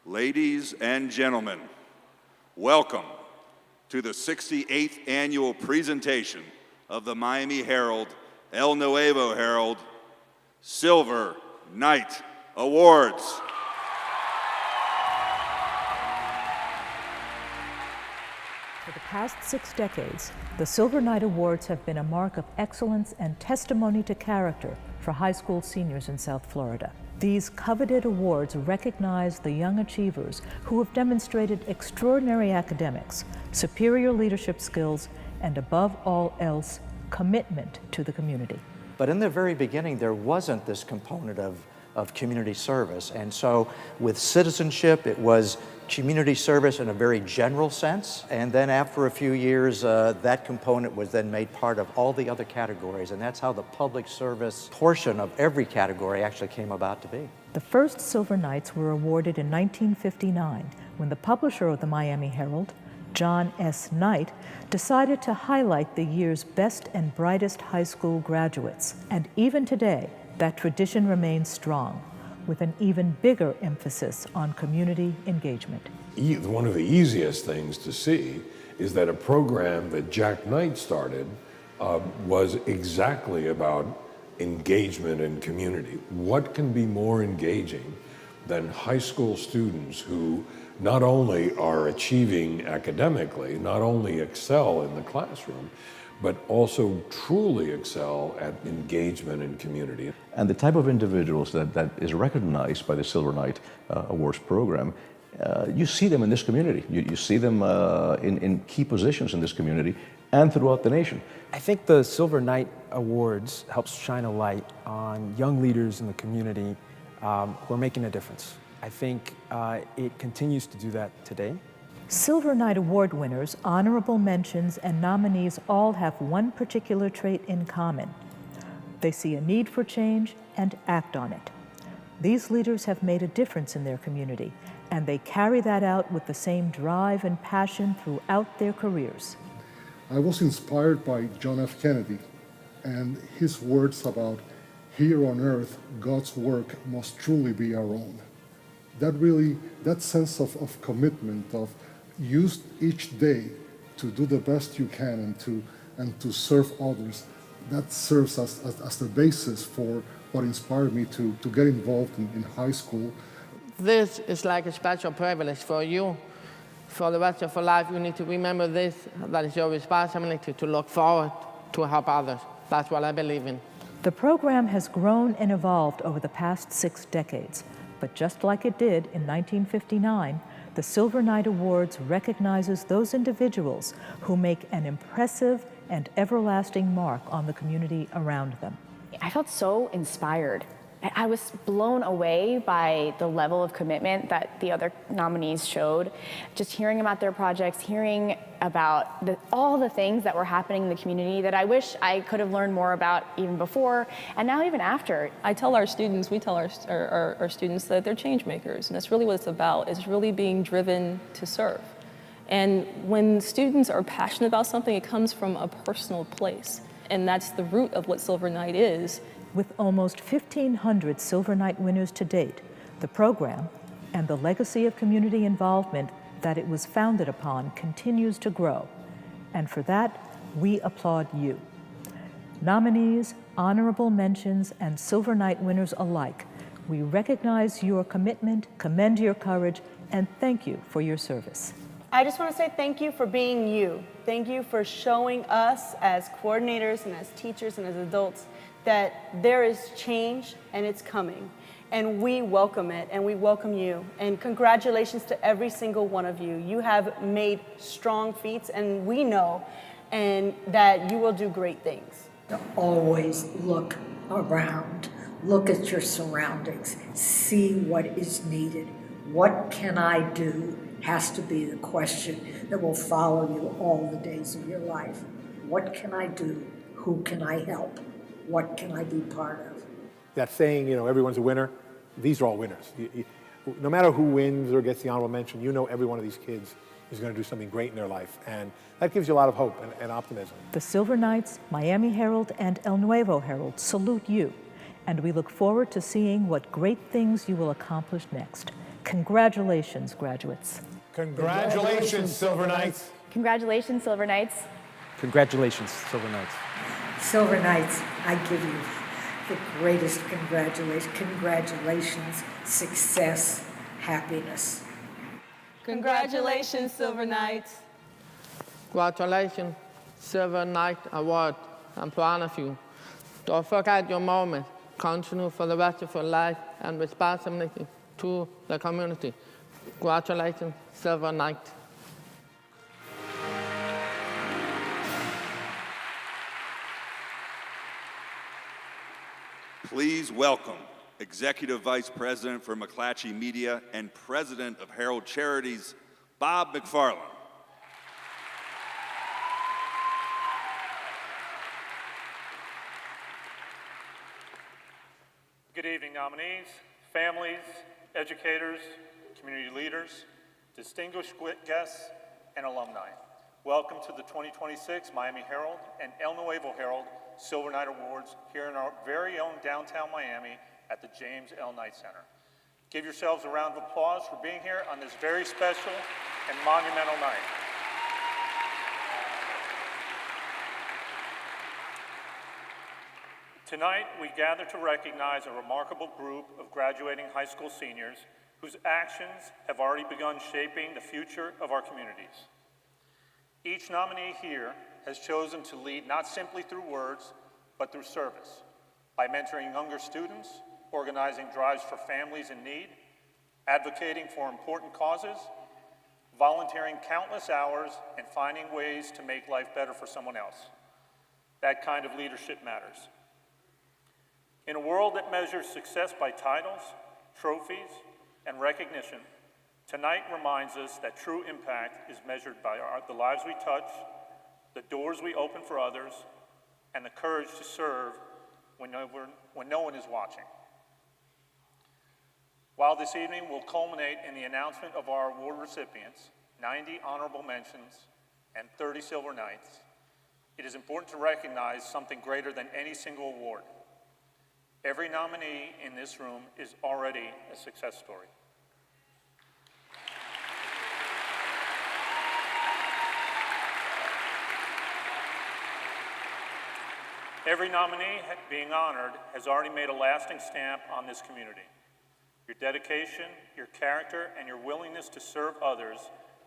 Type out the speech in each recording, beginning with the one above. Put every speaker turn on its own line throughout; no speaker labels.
Ladies and gentlemen, welcome to the 68th annual presentation of the Miami Herald, El Nuevo Herald, Silver Knight Awards.
For the past 6 decades, the Silver Knight Awards have been a mark of excellence and testimony to character for high school seniors in South Florida. These coveted awards recognize the young achievers who have demonstrated extraordinary academics, superior leadership skills, and above all else, commitment to the community.
But in the very beginning, there wasn't this component of community service. And so with citizenship, it was community service in a very general sense. And then after a few years, that component was then made part of all the other categories. And that's how the public service portion of every category actually came about to be.
The first Silver Knights were awarded in 1959 when the publisher of the Miami Herald, John S. Knight, decided to highlight the year's best and brightest high school graduates. And even today, that tradition remains strong, with an even bigger emphasis on community engagement.
one of the easiest things to see is that a program that Jack Knight started was exactly about engagement and community. What can be more engaging than high school students who not only are achieving academically, not only excel in the classroom, but also truly excel at engagement and community.
And the type of individuals that is recognized by the Silver Knight Awards program, you see them in this community. You see them in key positions in this community and throughout the nation.
I think the Silver Knight Awards helps shine a light on young leaders in the community who are making a difference. I think it continues to do that today.
Silver Knight Award winners, honorable mentions, and nominees all have one particular trait in common. They see a need for change and act on it. These leaders have made a difference in their community, and they carry that out with the same drive and passion throughout their careers.
I was inspired by John F. Kennedy and his words about here on earth, God's work must truly be our own. That sense of commitment, of use each day to do the best you can and to serve others, that serves as the basis for what inspired me to get involved in high school.
This is like a special privilege for you. For the rest of your life, you need to remember this, that it's your responsibility to look forward to help others. That's what I believe in.
The program has grown and evolved over the past 6 decades, but just like it did in 1959, the Silver Knight Awards recognizes those individuals who make an impressive and everlasting mark on the community around them.
I felt so inspired. I was blown away by the level of commitment that the other nominees showed. Just hearing about their projects, hearing about all the things that were happening in the community that I wish I could have learned more about even before, and now even after.
I tell our students, we tell our students that they're change makers, and that's really what it's about. It's really being driven to serve. And when students are passionate about something, it comes from a personal place. And that's the root of what Silver Knight is.
With almost 1,500 Silver Knight winners to date, the program and the legacy of community involvement that it was founded upon continues to grow. And for that, we applaud you. Nominees, honorable mentions, and Silver Knight winners alike, we recognize your commitment, commend your courage, and thank you for your service.
I just want to say thank you for being you. Thank you for showing us as coordinators and as teachers and as adults that there is change and it's coming. And we welcome it and we welcome you. And congratulations to every single one of you. You have made strong feats and we know and that you will do great things.
Always look around, look at your surroundings, see what is needed. What can I do has to be the question that will follow you all the days of your life. What can I do? Who can I help? What can I be part of?
That saying, everyone's a winner, these are all winners. No matter who wins or gets the honorable mention, every one of these kids is going to do something great in their life. And that gives you a lot of hope and optimism.
The Silver Knights, Miami Herald, and El Nuevo Herald salute you. And we look forward to seeing what great things you will accomplish next. Congratulations, graduates.
Congratulations, Silver Knights.
Congratulations, Silver Knights.
Congratulations, Silver Knights.
Silver Knights, I give you the greatest congratulations. Congratulations, success, happiness.
Congratulations, Silver Knights.
Congratulations, Silver Knight Award. I'm proud of you. Don't forget your moment. Continue for the rest of your life and responsibility to the community. Congratulations, Silver Knight.
Please welcome Executive Vice President for McClatchy Media and President of Herald Charities, Bob McFarland.
Good evening, nominees, families, educators, community leaders, distinguished guests, and alumni. Welcome to the 2026 Miami Herald and El Nuevo Herald Silver Knight Awards here in our very own downtown Miami at the James L. Knight Center. Give yourselves a round of applause for being here on this very special and monumental night. Tonight, we gather to recognize a remarkable group of graduating high school seniors whose actions have already begun shaping the future of our communities. Each nominee here has chosen to lead not simply through words, but through service, by mentoring younger students, organizing drives for families in need, advocating for important causes, volunteering countless hours, and finding ways to make life better for someone else. That kind of leadership matters. In a world that measures success by titles, trophies, and recognition, tonight reminds us that true impact is measured by the lives we touch, the doors we open for others, and the courage to serve when no one is watching. While this evening will culminate in the announcement of our award recipients, 90 honorable mentions, and 30 Silver Knights, it is important to recognize something greater than any single award. Every nominee in this room is already a success story. Every nominee being honored has already made a lasting stamp on this community. Your dedication, your character, and your willingness to serve others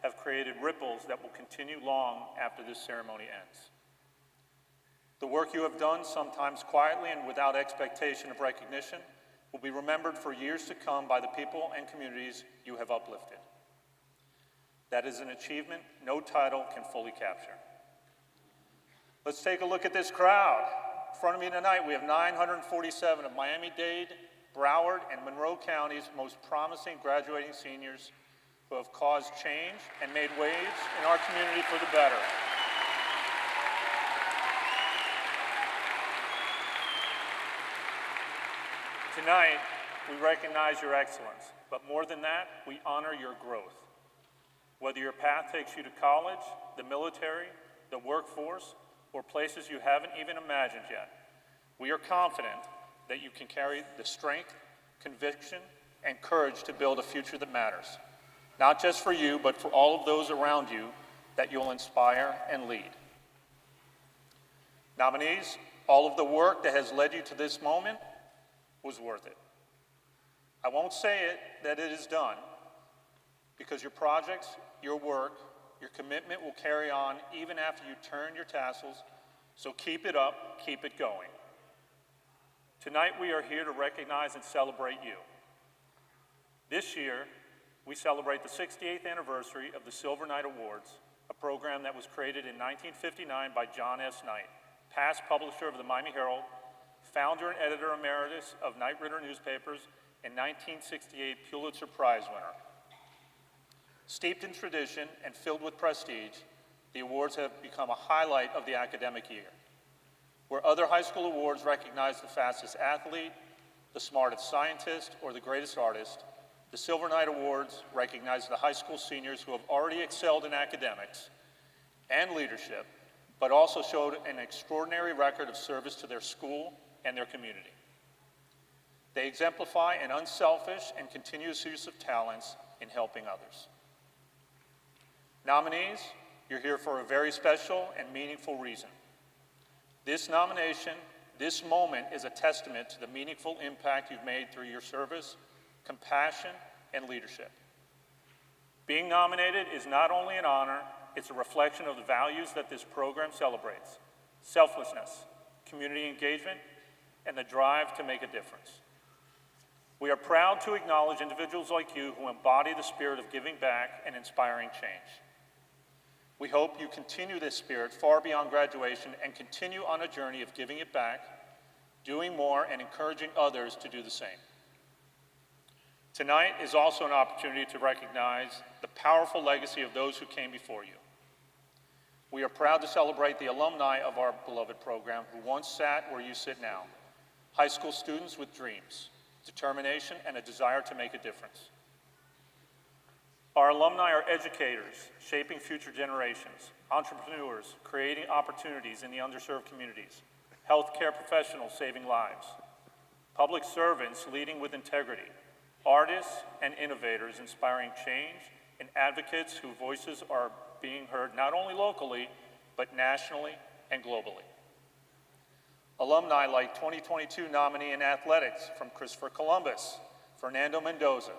have created ripples that will continue long after this ceremony ends. The work you have done, sometimes quietly and without expectation of recognition, will be remembered for years to come by the people and communities you have uplifted. That is an achievement no title can fully capture. Let's take a look at this crowd. In front of me tonight, we have 947 of Miami-Dade, Broward, and Monroe County's most promising graduating seniors who have caused change and made waves in our community for the better. Tonight, we recognize your excellence, but more than that, we honor your growth. Whether your path takes you to college, the military, the workforce, or places you haven't even imagined yet, we are confident that you can carry the strength, conviction, and courage to build a future that matters, not just for you, but for all of those around you that you'll inspire and lead. Nominees, all of the work that has led you to this moment was worth it. I won't say that it is done, because your projects, your work, your commitment will carry on even after you turn your tassels, so keep it up, keep it going. Tonight we are here to recognize and celebrate you. This year, we celebrate the 68th anniversary of the Silver Knight Awards, a program that was created in 1959 by John S. Knight, past publisher of the Miami Herald, founder and editor emeritus of Knight Ridder newspapers, and 1968 Pulitzer Prize winner. Steeped in tradition and filled with prestige, the awards have become a highlight of the academic year. Where other high school awards recognize the fastest athlete, the smartest scientist, or the greatest artist, the Silver Knight Awards recognize the high school seniors who have already excelled in academics and leadership, but also showed an extraordinary record of service to their school and their community. They exemplify an unselfish and continuous use of talents in helping others. Nominees, you're here for a very special and meaningful reason. This nomination, this moment, is a testament to the meaningful impact you've made through your service, compassion, and leadership. Being nominated is not only an honor, it's a reflection of the values that this program celebrates: selflessness, community engagement, and the drive to make a difference. We are proud to acknowledge individuals like you who embody the spirit of giving back and inspiring change. We hope you continue this spirit far beyond graduation and continue on a journey of giving it back, doing more, and encouraging others to do the same. Tonight is also an opportunity to recognize the powerful legacy of those who came before you. We are proud to celebrate the alumni of our beloved program who once sat where you sit now, high school students with dreams, determination, and a desire to make a difference. Our alumni are educators, shaping future generations, entrepreneurs, creating opportunities in the underserved communities, healthcare professionals saving lives, public servants leading with integrity, artists and innovators inspiring change, and advocates whose voices are being heard not only locally, but nationally and globally. Alumni like 2022 nominee in athletics from Christopher Columbus, Fernando Mendoza.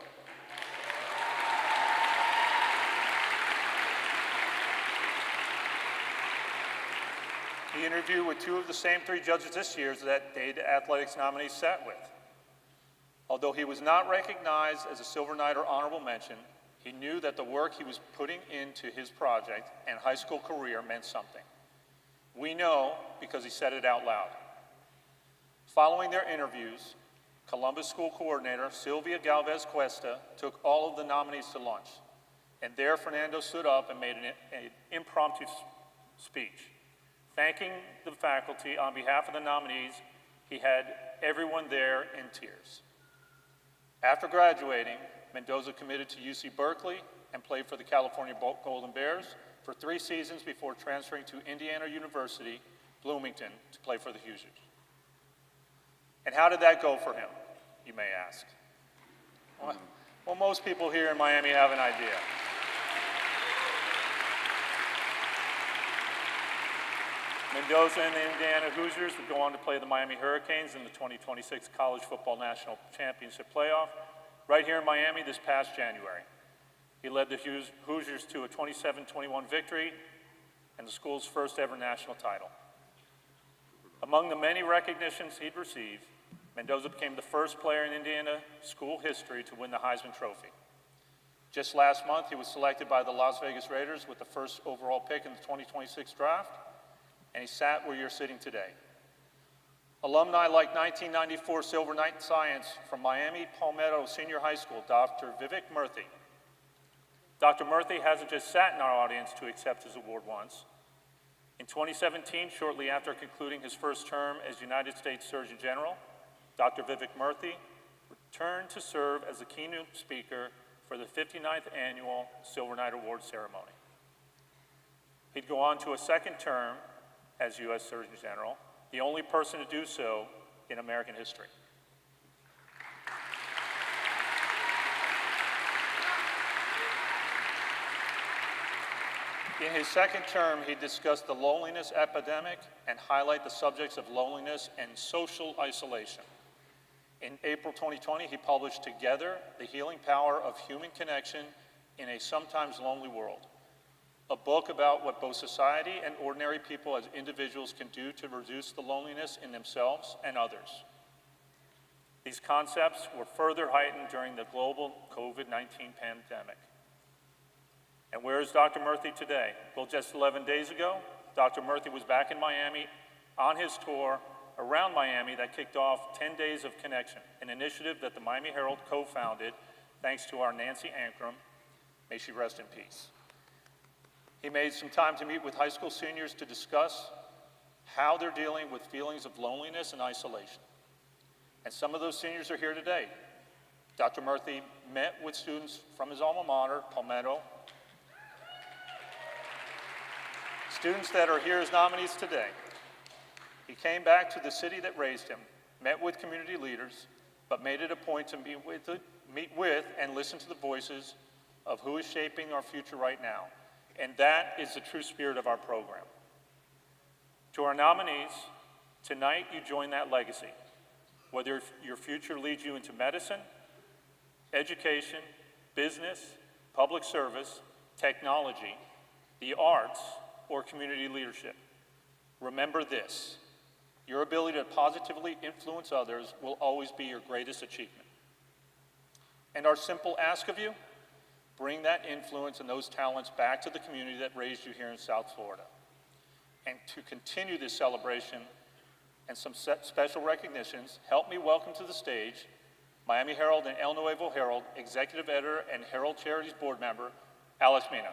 He interviewed with two of the same three judges this year that Dade Athletics nominees sat with. Although he was not recognized as a Silver Knight or honorable mention, he knew that the work he was putting into his project and high school career meant something. We know because he said it out loud. Following their interviews, Columbus School Coordinator Sylvia Galvez Cuesta took all of the nominees to lunch. And there Fernando stood up and made an impromptu speech. Thanking the faculty on behalf of the nominees, he had everyone there in tears. After graduating, Mendoza committed to UC Berkeley and played for the California Golden Bears for 3 seasons before transferring to Indiana University, Bloomington, to play for the Hoosiers. And how did that go for him, you may ask? Well, most people here in Miami have an idea. Mendoza and the Indiana Hoosiers would go on to play the Miami Hurricanes in the 2026 College Football National Championship Playoff right here in Miami this past January. He led the Hoosiers to a 27-21 victory and the school's first ever national title. Among the many recognitions he'd received, Mendoza became the first player in Indiana school history to win the Heisman Trophy. Just last month, he was selected by the Las Vegas Raiders with the first overall pick in the 2026 draft, and he sat where you're sitting today. Alumni like 1994 Silver Knight Science from Miami Palmetto Senior High School, Dr. Vivek Murthy. Dr. Murthy hasn't just sat in our audience to accept his award once. In 2017, shortly after concluding his first term as United States Surgeon General, Dr. Vivek Murthy returned to serve as the keynote speaker for the 59th Annual Silver Knight Award ceremony. He'd go on to a second term as U.S. Surgeon General, the only person to do so in American history. In his second term, he discussed the loneliness epidemic and highlight the subjects of loneliness and social isolation. In April 2020, he published Together, The Healing Power of Human Connection in a Sometimes Lonely World, a book about what both society and ordinary people as individuals can do to reduce the loneliness in themselves and others. These concepts were further heightened during the global COVID-19 pandemic. And where is Dr. Murthy today? Well, just 11 days ago, Dr. Murthy was back in Miami on his tour around Miami that kicked off 10 Days of Connection, an initiative that the Miami Herald co-founded thanks to our Nancy Ankrum. May she rest in peace. He made some time to meet with high school seniors to discuss how they're dealing with feelings of loneliness and isolation. And some of those seniors are here today. Dr. Murthy met with students from his alma mater, Palmetto, students that are here as nominees today. He came back to the city that raised him, met with community leaders, but made it a point to meet with and listen to the voices of who is shaping our future right now. And that is the true spirit of our program. To our nominees, tonight you join that legacy. Whether your future leads you into medicine, education, business, public service, technology, the arts, or community leadership, remember this: your ability to positively influence others will always be your greatest achievement. And our simple ask of you: bring that influence and those talents back to the community that raised you here in South Florida. And to continue this celebration and some special recognitions, help me welcome to the stage Miami Herald and El Nuevo Herald Executive Editor and Herald Charities Board Member, Alice Mina.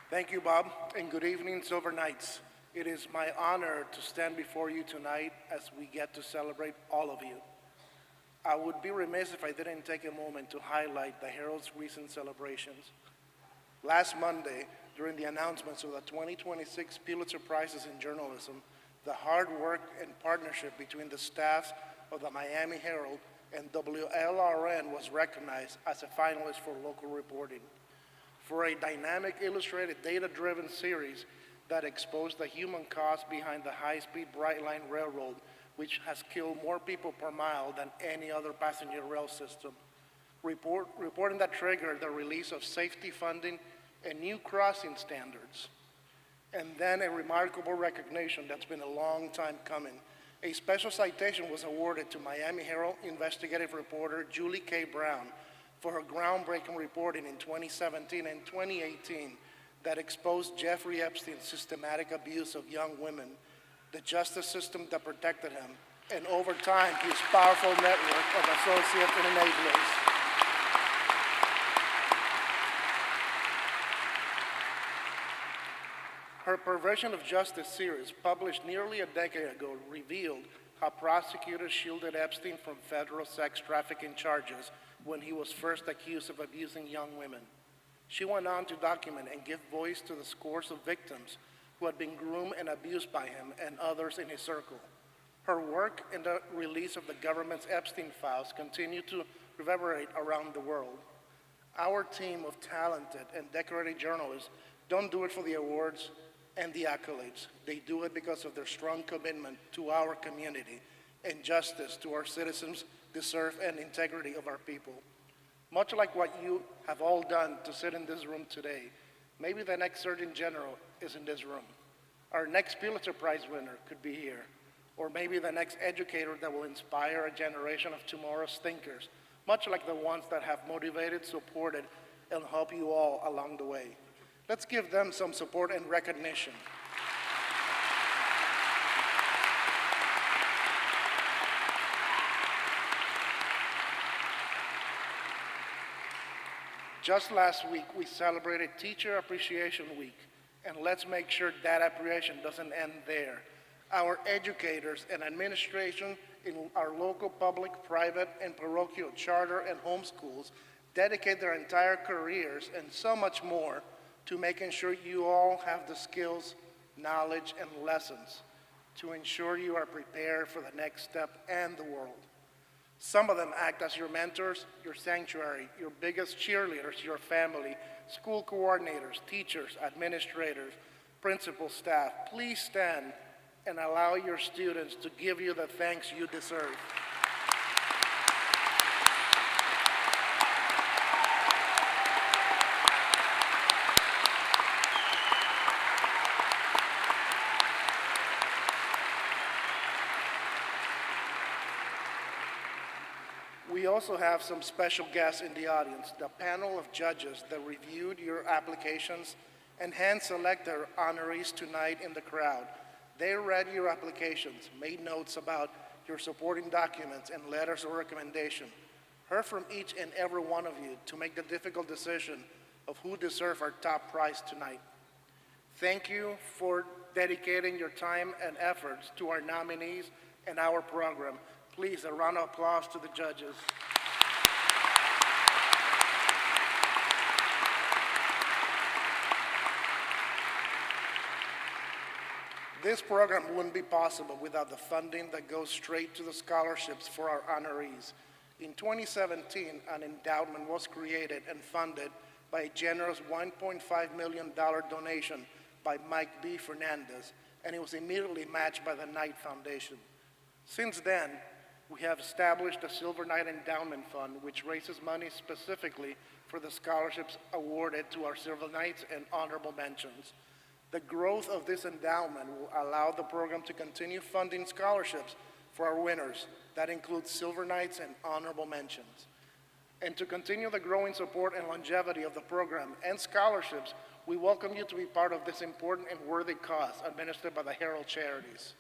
Thank you, Bob, and good evening, Silver Knights. It is my honor to stand before you tonight as we get to celebrate all of you. I would be remiss if I didn't take a moment to highlight the Herald's recent celebrations. Last Monday, during the announcements of the 2026 Pulitzer Prizes in Journalism, the hard work and partnership between the staffs of the Miami Herald and WLRN was recognized as a finalist for local reporting. For a dynamic, illustrated, data-driven series that exposed the human cost behind the high-speed Brightline Railroad, which has killed more people per mile than any other passenger rail system. Reporting that triggered the release of safety funding and new crossing standards. And then a remarkable recognition that's been a long time coming. A special citation was awarded to Miami Herald investigative reporter Julie K. Brown for her groundbreaking reporting in 2017 and 2018 that exposed Jeffrey Epstein's systematic abuse of young women, the justice system that protected him, and over time, his powerful network of associates and enablers. Her Perversion of Justice series, published nearly a decade ago, revealed how prosecutors shielded Epstein from federal sex trafficking charges when he was first accused of abusing young women. She went on to document and give voice to the scores of victims who had been groomed and abused by him and others in his circle. Her work and the release of the government's Epstein files continue to reverberate around the world. Our team of talented and decorated journalists don't do it for the awards and the accolades. They do it because of their strong commitment to our community and justice to our citizens, the deserve and integrity of our people. Much like what you have all done to sit in this room today, maybe the next Surgeon General is in this room. Our next Pulitzer Prize winner could be here. Or maybe the next educator that will inspire a generation of tomorrow's thinkers, much like the ones that have motivated, supported, and helped you all along the way. Let's give them some support and recognition. Just last week, we celebrated Teacher Appreciation Week, and let's make sure that appreciation doesn't end there. Our educators and administration in our local public, private, and parochial charter and homeschools dedicate their entire careers and so much more to making sure you all have the skills, knowledge, and lessons to ensure you are prepared for the next step and the world. Some of them act as your mentors, your sanctuary, your biggest cheerleaders, your family, school coordinators, teachers, administrators, principal staff. Please stand and allow your students to give you the thanks you deserve. We also have some special guests in the audience, the panel of judges that reviewed your applications and hand-selected honorees tonight in the crowd. They read your applications, made notes about your supporting documents and letters of recommendation, heard from each and every one of you to make the difficult decision of who deserves our top prize tonight. Thank you for dedicating your time and efforts to our nominees and our program. Please, a round of applause to the judges. This program wouldn't be possible without the funding that goes straight to the scholarships for our honorees. In 2017, an endowment was created and funded by a generous $1.5 million donation by Mike B. Fernandez, and it was immediately matched by the Knight Foundation. Since then, we have established the Silver Knight Endowment Fund, which raises money specifically for the scholarships awarded to our Silver Knights and honorable mentions. The growth of this endowment will allow the program to continue funding scholarships for our winners. That includes Silver Knights and honorable mentions. And to continue the growing support and longevity of the program and scholarships, we welcome you to be part of this important and worthy cause administered by the Herald Charities.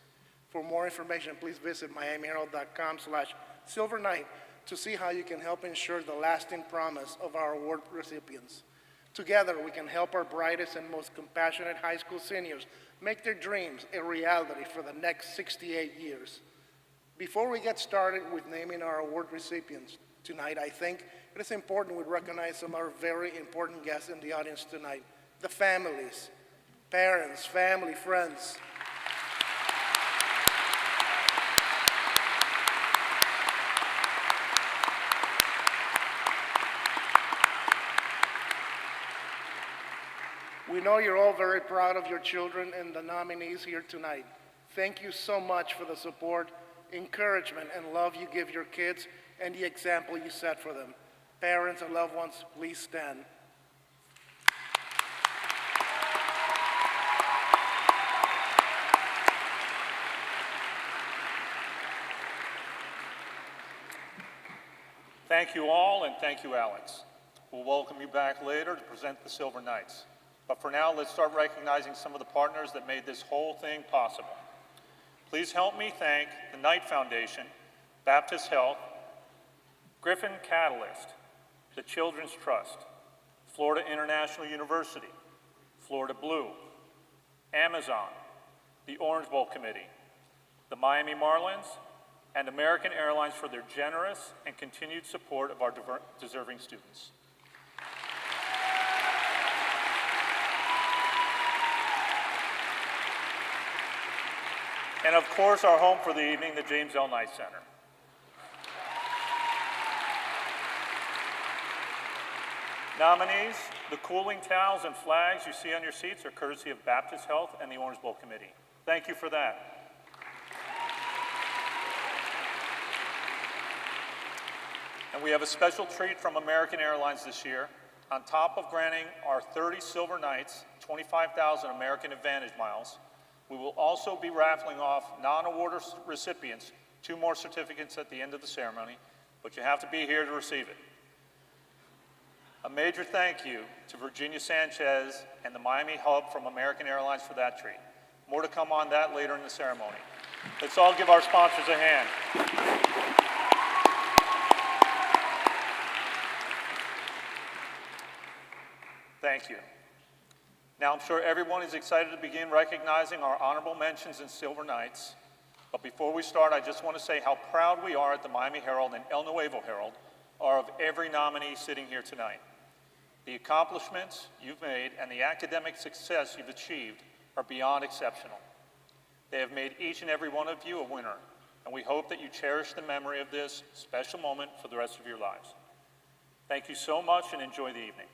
For more information, please visit miamiherald.com/Silver Knight to see how you can help ensure the lasting promise of our award recipients. Together, we can help our brightest and most compassionate high school seniors make their dreams a reality for the next 68 years. Before we get started with naming our award recipients tonight, I think it is important we recognize some of our very important guests in the audience tonight. the families, parents, family, friends. We know you're all very proud of your children and the nominees here tonight. Thank you so much for the support, encouragement, and love you give your kids and the example you set for them. Parents and loved ones, please stand.
Thank you all, and thank you, Alex. We'll welcome you back later to present the Silver Knights. But for now, let's start recognizing some of the partners that made this whole thing possible. Please help me thank the Knight Foundation, Baptist Health, Griffin Catalyst, the Children's Trust, Florida International University, Florida Blue, Amazon, the Orange Bowl Committee, the Miami Marlins, and American Airlines for their generous and continued support of our deserving students. And of course, our home for the evening, the James L. Knight Center. Nominees, the cooling towels and flags you see on your seats are courtesy of Baptist Health and the Orange Bowl Committee. Thank you for that. And we have a special treat from American Airlines this year. On top of granting our 30 Silver Knights 25,000 American Advantage miles, we will also be raffling off non-award recipients 2 more certificates at the end of the ceremony, but you have to be here to receive it. A major thank you to Virginia Sanchez and the Miami Hub from American Airlines for that treat. More to come on that later in the ceremony. Let's all give our sponsors a hand. Thank you. Now, I'm sure everyone is excited to begin recognizing our honorable mentions and Silver Knights. But before we start, I just want to say how proud we are at the Miami Herald and El Nuevo Herald are of every nominee sitting here tonight. The accomplishments you've made and the academic success you've achieved are beyond exceptional. They have made each and every one of you a winner, and we hope that you cherish the memory of this special moment for the rest of your lives. Thank you so much and enjoy the evening.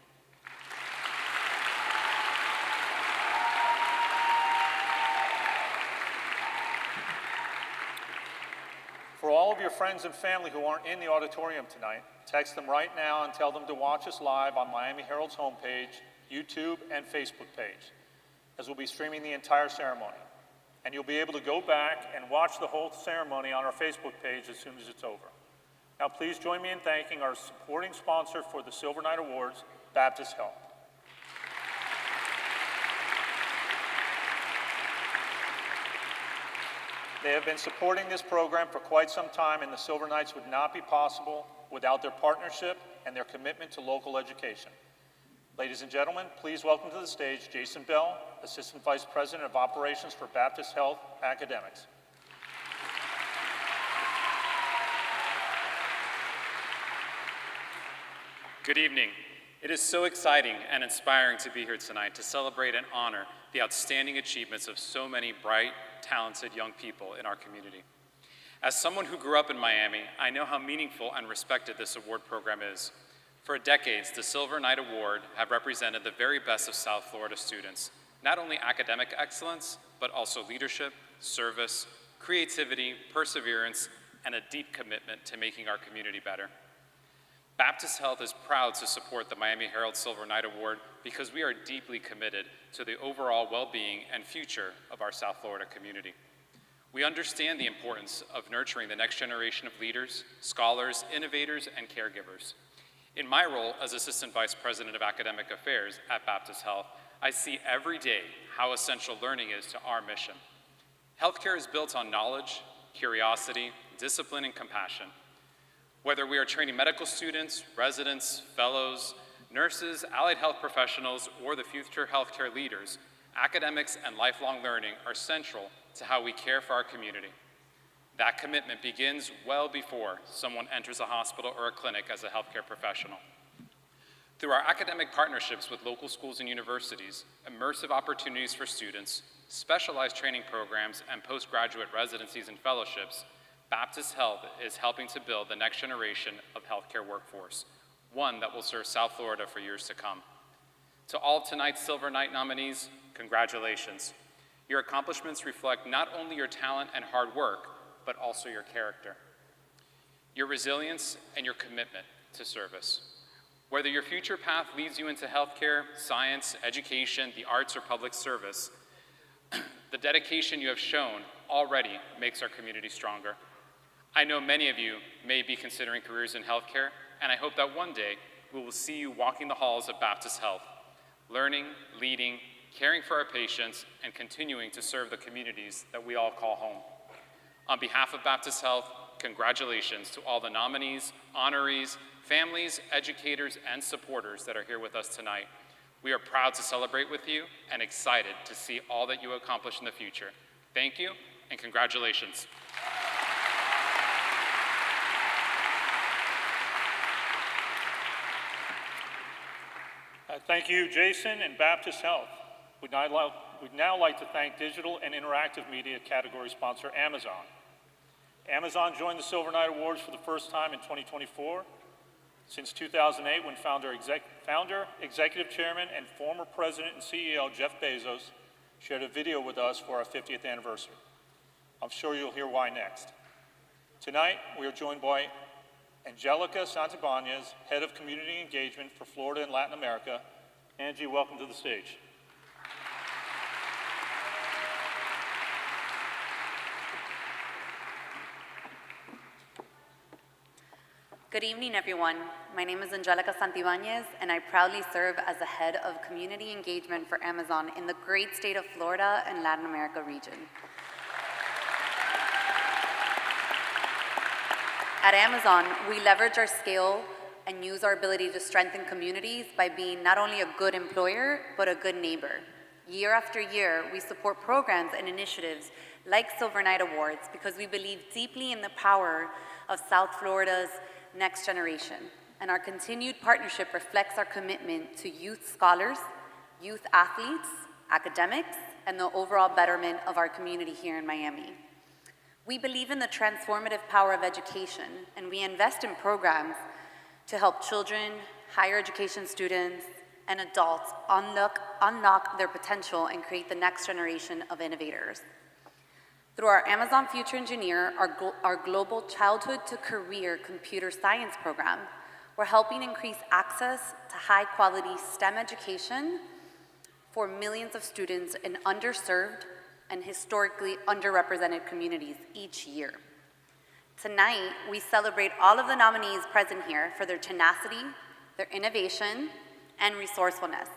For all of your friends and family who aren't in the auditorium tonight, text them right now and tell them to watch us live on Miami Herald's homepage, YouTube, and Facebook page, as we'll be streaming the entire ceremony. And you'll be able to go back and watch the whole ceremony on our Facebook page as soon as it's over. Now please join me in thanking our supporting sponsor for the Silver Knight Awards, Baptist Health. They have been supporting this program for quite some time, and the Silver Knights would not be possible without their partnership and their commitment to local education. Ladies and gentlemen, please welcome to the stage Jason Bell, Assistant Vice President of Operations for Baptist Health Academics.
Good evening. It is so exciting and inspiring to be here tonight to celebrate and honor the outstanding achievements of so many bright, talented young people in our community. As someone who grew up in Miami, I know how meaningful and respected this award program is. For decades, the Silver Knight Award have represented the very best of South Florida students, not only academic excellence, but also leadership, service, creativity, perseverance, and a deep commitment to making our community better. Baptist Health is proud to support the Miami Herald Silver Knight Award because we are deeply committed to the overall well-being and future of our South Florida community. We understand the importance of nurturing the next generation of leaders, scholars, innovators, and caregivers. In my role as Assistant Vice President of Academic Affairs at Baptist Health, I see every day how essential learning is to our mission. Healthcare is built on knowledge, curiosity, discipline, and compassion. Whether we are training medical students, residents, fellows, nurses, allied health professionals, or the future healthcare leaders, academics and lifelong learning are central to how we care for our community. That commitment begins well before someone enters a hospital or a clinic as a healthcare professional. Through our academic partnerships with local schools and universities, immersive opportunities for students, specialized training programs, and postgraduate residencies and fellowships, Baptist Health is helping to build the next generation of healthcare workforce, one that will serve South Florida for years to come. To all of tonight's Silver Knight nominees, congratulations. Your accomplishments reflect not only your talent and hard work, but also your character, your resilience, and your commitment to service. Whether your future path leads you into healthcare, science, education, the arts, or public service, the dedication you have shown already makes our community stronger. I know many of you may be considering careers in healthcare, and I hope that one day we will see you walking the halls of Baptist Health, learning, leading, caring for our patients, and continuing to serve the communities that we all call home. On behalf of Baptist Health, congratulations to all the nominees, honorees, families, educators, and supporters that are here with us tonight. We are proud to celebrate with you and excited to see all that you accomplish in the future. Thank you and congratulations.
Thank you, Jason and Baptist Health. We'd now like to thank digital and interactive media category sponsor Amazon. Amazon joined the Silver Knight Awards for the first time in 2024. Since 2008, when founder, executive chairman, and former president and CEO Jeff Bezos shared a video with us for our 50th anniversary. I'm sure you'll hear why next. Tonight, we are joined by Angelica Santibanez, Head of Community Engagement for Florida and Latin America. Angie, welcome to the stage.
Good evening, everyone. My name is Angelica Santibanez, and I proudly serve as the Head of Community Engagement for Amazon in the great state of Florida and Latin America region. At Amazon, we leverage our scale and use our ability to strengthen communities by being not only a good employer, but a good neighbor. Year after year, we support programs and initiatives like Silver Knight Awards because we believe deeply in the power of South Florida's next generation. And our continued partnership reflects our commitment to youth scholars, youth athletes, academics, and the overall betterment of our community here in Miami. We believe in the transformative power of education, and we invest in programs to help children, higher education students, and adults unlock their potential and create the next generation of innovators. Through our Amazon Future Engineer, our global childhood to career computer science program, we're helping increase access to high-quality STEM education for millions of students in underserved and historically underrepresented communities each year. Tonight, we celebrate all of the nominees present here for their tenacity, their innovation, and resourcefulness.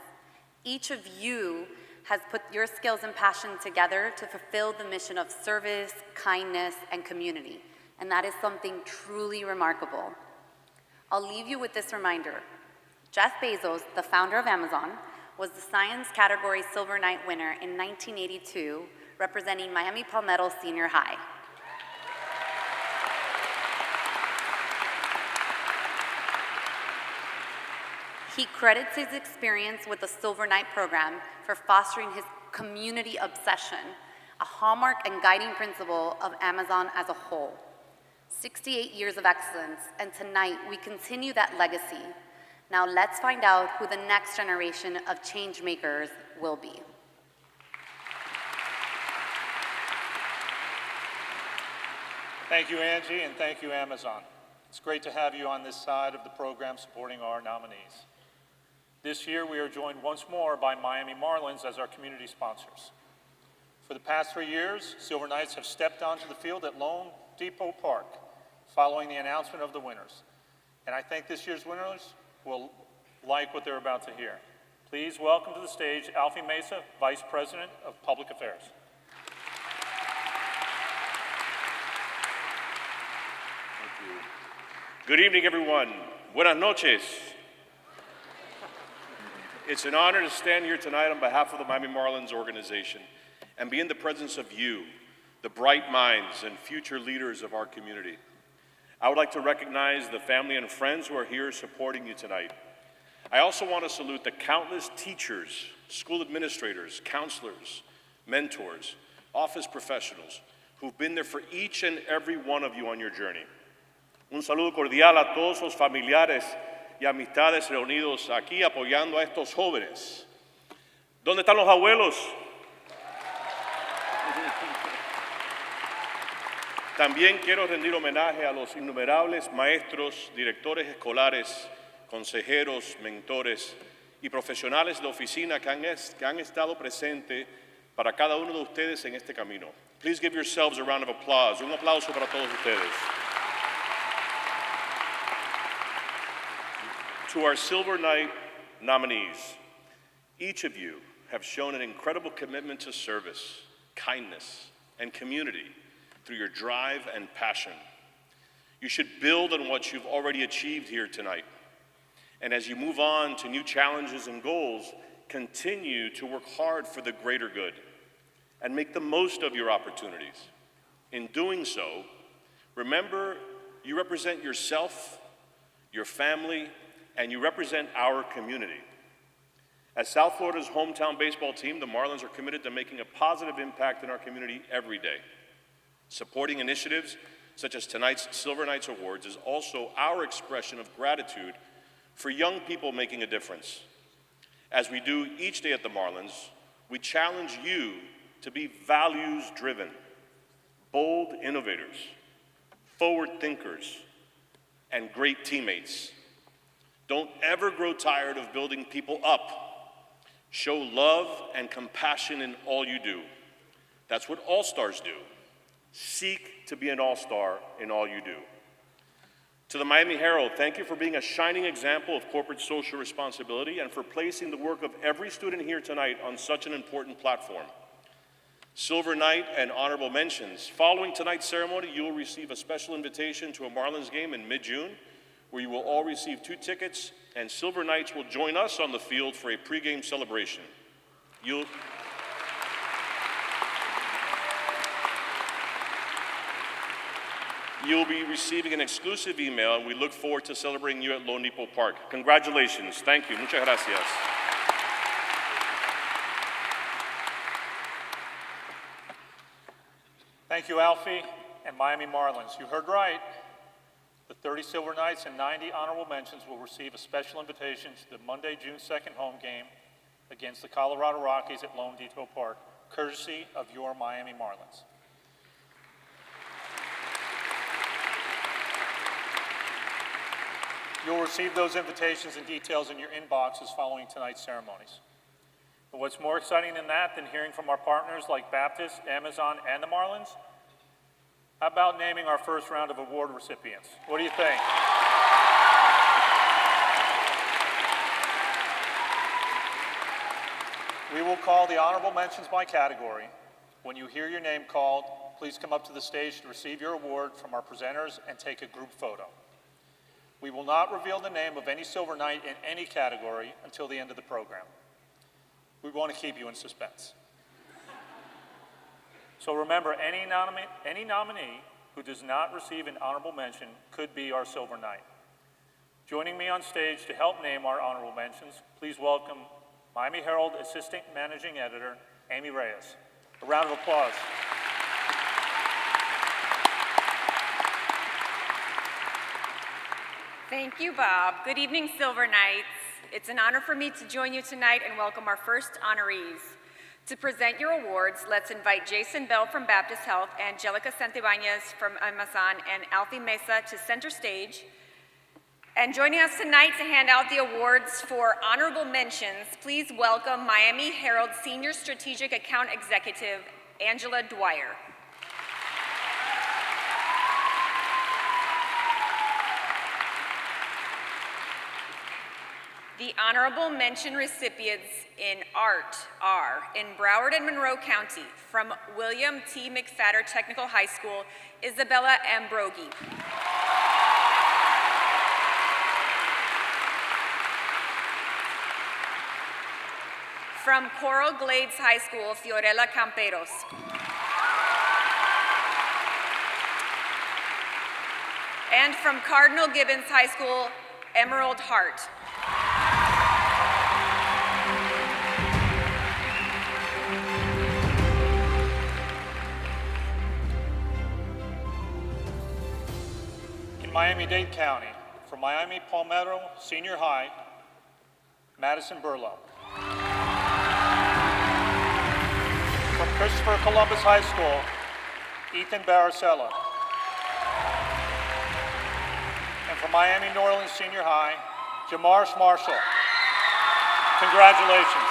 Each of you has put your skills and passion together to fulfill the mission of service, kindness, and community, and that is something truly remarkable. I'll leave you with this reminder. Jeff Bezos, the founder of Amazon, was the science category Silver Knight winner in 1982, representing Miami Palmetto Senior High. He credits his experience with the Silver Knight program for fostering his community obsession, a hallmark and guiding principle of Amazon as a whole. 68 years of excellence, and tonight we continue that legacy. Now let's find out who the next generation of change makers will be.
Thank you, Angie, and thank you, Amazon. It's great to have you on this side of the program supporting our nominees. This year, we are joined once more by Miami Marlins as our community sponsors. For the past 3 years, Silver Knights have stepped onto the field at Lone Depot Park following the announcement of the winners. And I think this year's winners will like what they're about to hear. Please welcome to the stage Alfie Mesa, Vice President of Public Affairs.
Thank you. Good evening, everyone. Buenas noches. It's an honor to stand here tonight on behalf of the Miami Marlins organization and be in the presence of you, the bright minds and future leaders of our community. I would like to recognize the family and friends who are here supporting you tonight. I also want to salute the countless teachers, school administrators, counselors, mentors, office professionals who've been there for each and every one of you on your journey. Un saludo cordial a todos los familiares y amistades reunidos aquí apoyando a estos jóvenes. ¿Dónde están los abuelos? También quiero rendir homenaje a los innumerables maestros, directores escolares, consejeros, mentores y profesionales de oficina que han estado presentes para cada uno de ustedes en este camino. Please give yourselves a round of applause. Un aplauso para todos ustedes. To our Silver Knight nominees, each of you have shown an incredible commitment to service, kindness, and community through your drive and passion. You should build on what you've already achieved here tonight. And as you move on to new challenges and goals, continue to work hard for the greater good and make the most of your opportunities. In doing so, remember you represent yourself, your family, and you represent our community. As South Florida's hometown baseball team, the Marlins are committed to making a positive impact in our community every day. Supporting initiatives such as tonight's Silver Knights Awards is also our expression of gratitude for young people making a difference. As we do each day at the Marlins, we challenge you to be values-driven, bold innovators, forward thinkers, and great teammates. Don't ever grow tired of building people up. Show love and compassion in all you do. That's what all-stars do. Seek to be an all-star in all you do. To the Miami Herald, thank you for being a shining example of corporate social responsibility and for placing the work of every student here tonight on such an important platform. Silver Knight and honorable mentions. Following tonight's ceremony, you will receive a special invitation to a Marlins game in mid-June, where you will all receive 2 tickets, and Silver Knights will join us on the field for a pregame celebration. You'll be receiving an exclusive email, and we look forward to celebrating you at Lone Depot Park. Congratulations. Thank you. Muchas gracias.
Thank you, Alfie and Miami Marlins. You heard right. The 30 Silver Knights and 90 honorable mentions will receive a special invitation to the Monday, June 2nd home game against the Colorado Rockies at Lone Depot Park, courtesy of your Miami Marlins. You'll receive those invitations and details in your inboxes following tonight's ceremonies. But what's more exciting than that, than hearing from our partners like Baptist, Amazon, and the Marlins? How about naming our first round of award recipients? What do you think? We will call the honorable mentions by category. When you hear your name called, please come up to the stage to receive your award from our presenters and take a group photo. We will not reveal the name of any Silver Knight in any category until the end of the program. We want to keep you in suspense. So remember, any nominee who does not receive an honorable mention could be our Silver Knight. Joining me on stage to help name our honorable mentions, please welcome Miami Herald Assistant Managing Editor, Amy Reyes. A round of applause.
Thank you, Bob. Good evening, Silver Knights. It's an honor for me to join you tonight and welcome our first honorees. To present your awards, let's invite Jason Bell from Baptist Health, Angelica Santibanez from Amazon, and Alfie Mesa to center stage. And joining us tonight to hand out the awards for honorable mentions, please welcome Miami Herald Senior Strategic Account Executive, Angela Dwyer. The honorable mention recipients in art are, in Broward and Monroe County, from William T. McFadder Technical High School, Isabella Ambrogi. From Coral Glades High School, Fiorella Camperos. And from Cardinal Gibbons High School, Emerald Hart.
Miami-Dade County, from Miami Palmetto Senior High, Madison Burlow. From Christopher Columbus High School, Ethan Baracella. And from Miami New Orleans Senior High, Jamaris Marshall. Congratulations.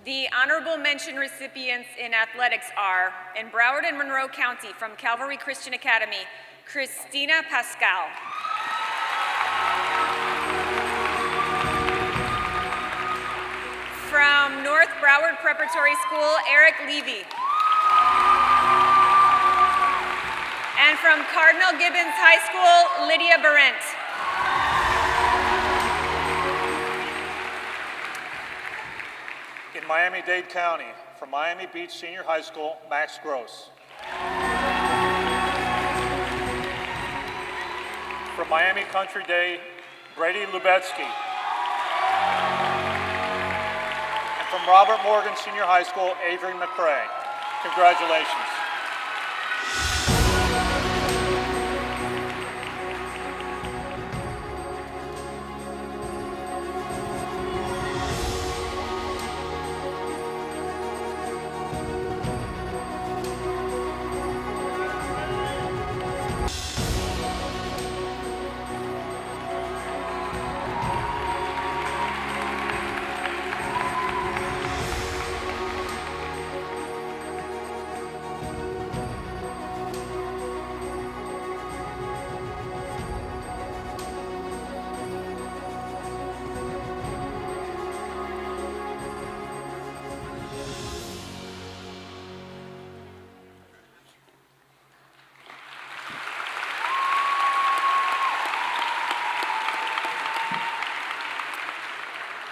The honorable mention recipients in athletics are, in Broward and Monroe County from Calvary Christian Academy, Christina Pascal. From North Broward Preparatory School, Eric Levy. And from Cardinal Gibbons High School, Lydia Barrent.
In Miami-Dade County, from Miami Beach Senior High School, Max Gross. From Miami Country Day, Brady Lubetsky. And from Robert Morgan Senior High School, Avery McCrae. Congratulations.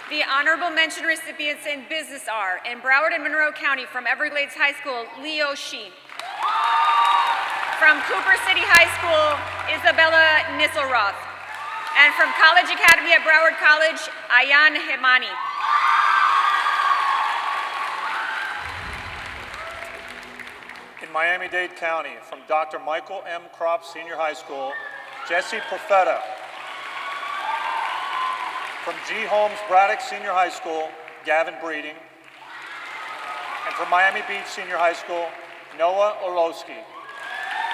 The honorable mention recipients in business are, in Broward and Monroe County from Everglades High School, Leo Shi. From Cooper City High School, Isabella Nisselroth. And from College Academy at Broward College, Ayan Hemani.
In Miami-Dade County, from Dr. Michael M. Kropp Senior High School, Jesse Profeta. From G. Holmes Braddock Senior High School, Gavin Breeding. And from Miami Beach Senior High School, Noah Orlowski.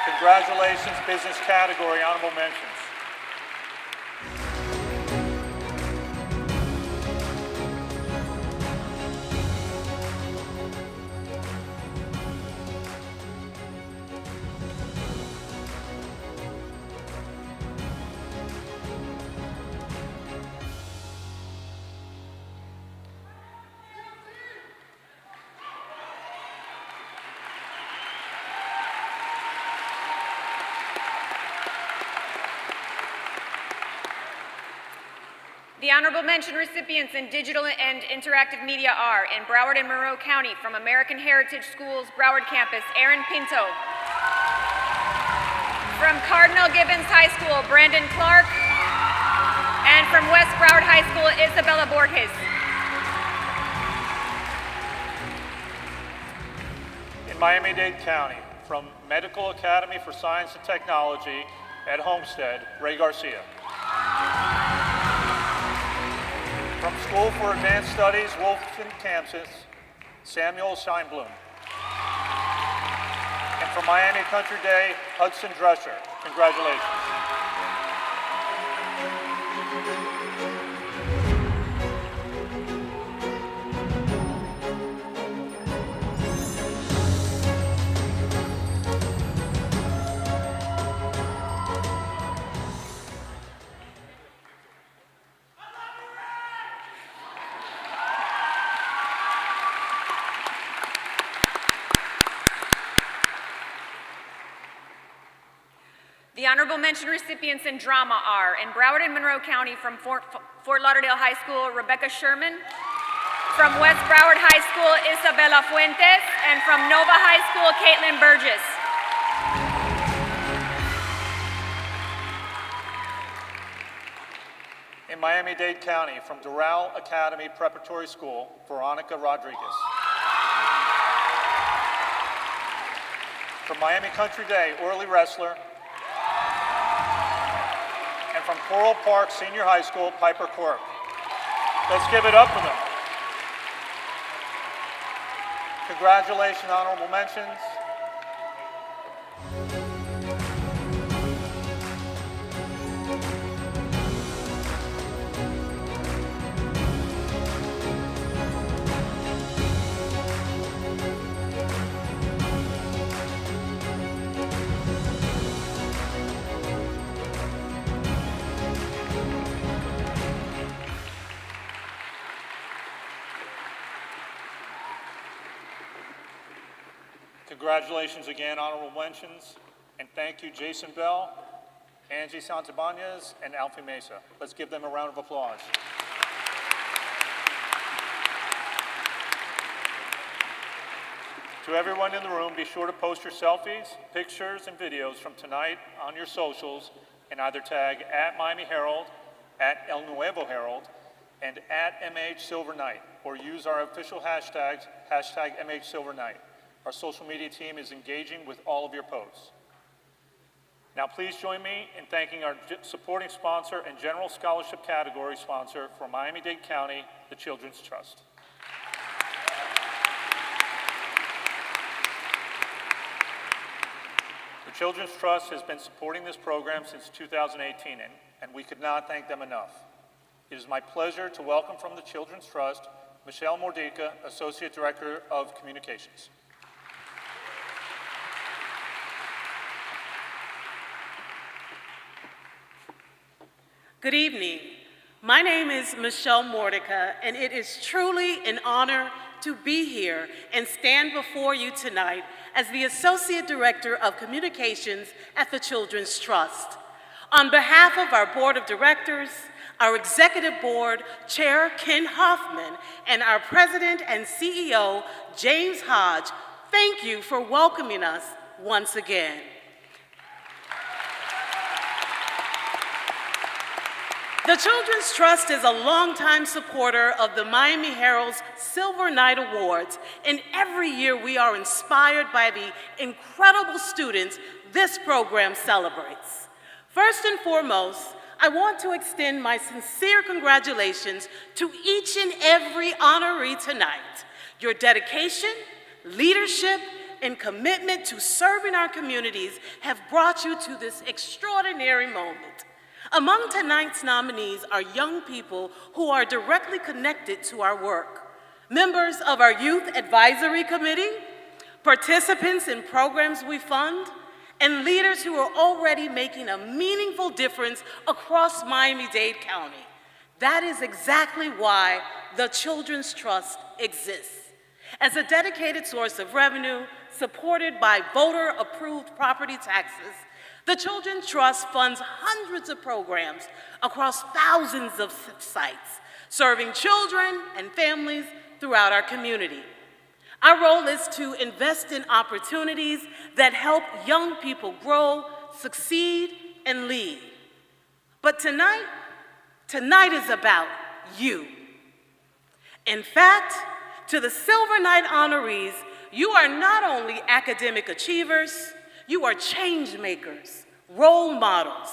Congratulations, business category, honorable mentions.
The honorable mention recipients in digital and interactive media are, in Broward and Monroe County from American Heritage Schools, Broward Campus, Aaron Pinto. From Cardinal Gibbons High School, Brandon Clark. And from West Broward High School, Isabella Borges.
In Miami-Dade County, from Medical Academy for Science and Technology at Homestead, Ray Garcia. From School for Advanced Studies, Wolfson, Kansas, Samuel Scheinblum. And from Miami Country Day, Hudson Drescher. Congratulations.
The honorable mention recipients in drama are, in Broward and Monroe County from Fort Lauderdale High School, Rebecca Sherman. From West Broward High School, Isabella Fuentes. And from Nova High School, Caitlin Burgess.
In Miami-Dade County, from Doral Academy Preparatory School, Veronica Rodriguez. From Miami Country Day, Orly Wrestler. And from Coral Park Senior High School, Piper Quirk. Let's give it up for them. Congratulations, honorable mentions. Congratulations again, honorable mentions, and thank you, Jason Bell, Angie Santabanez, and Alfie Mesa. Let's give them a round of applause. To everyone in the room, be sure to post your selfies, pictures, and videos from tonight on your socials and either tag at Miami Herald, at El Nuevo Herald, and at MH Silver Night, or use our official hashtags, hashtag MH Silver Night. Our social media team is engaging with all of your posts. Now please join me in thanking our supporting sponsor and general scholarship category sponsor for Miami-Dade County, the Children's Trust. The Children's Trust has been supporting this program since 2018, and we could not thank them enough. It is my pleasure to welcome from the Children's Trust, Michelle Mordica, Associate Director of Communications.
Good evening. My name is Michelle Mordica, and it is truly an honor to be here and stand before you tonight as the Associate Director of Communications at the Children's Trust. On behalf of our Board of Directors, our Executive Board Chair Ken Hoffman, and our President and CEO James Hodge, thank you for welcoming us once again. The Children's Trust is a longtime supporter of the Miami Herald's Silver Night Awards, and every year we are inspired by the incredible students this program celebrates. First and foremost, I want to extend my sincere congratulations to each and every honoree tonight. Your dedication, leadership, and commitment to serving our communities have brought you to this extraordinary moment. Among tonight's nominees are young people who are directly connected to our work, members of our Youth Advisory Committee, participants in programs we fund, and leaders who are already making a meaningful difference across Miami-Dade County. That is exactly why the Children's Trust exists. As a dedicated source of revenue, supported by voter-approved property taxes, the Children's Trust funds hundreds of programs across thousands of sites, serving children and families throughout our community. Our role is to invest in opportunities that help young people grow, succeed, and lead. But tonight is about you. In fact, to the Silver Night honorees, you are not only academic achievers, you are change makers, role models.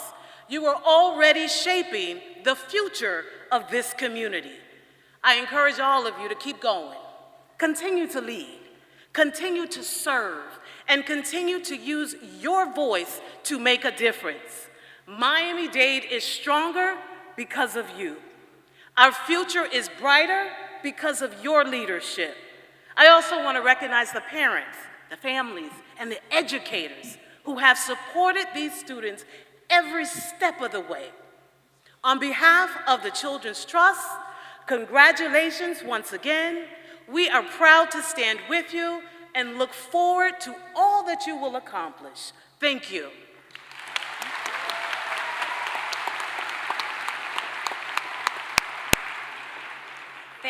You are already shaping the future of this community. I encourage all of you to keep going, continue to lead, continue to serve, and continue to use your voice to make a difference. Miami-Dade is stronger because of you. Our future is brighter because of your leadership. I also want to recognize the parents, the families, and the educators who have supported these students every step of the way. On behalf of the Children's Trust, congratulations once again. We are proud to stand with you and look forward to all that you will accomplish. Thank you.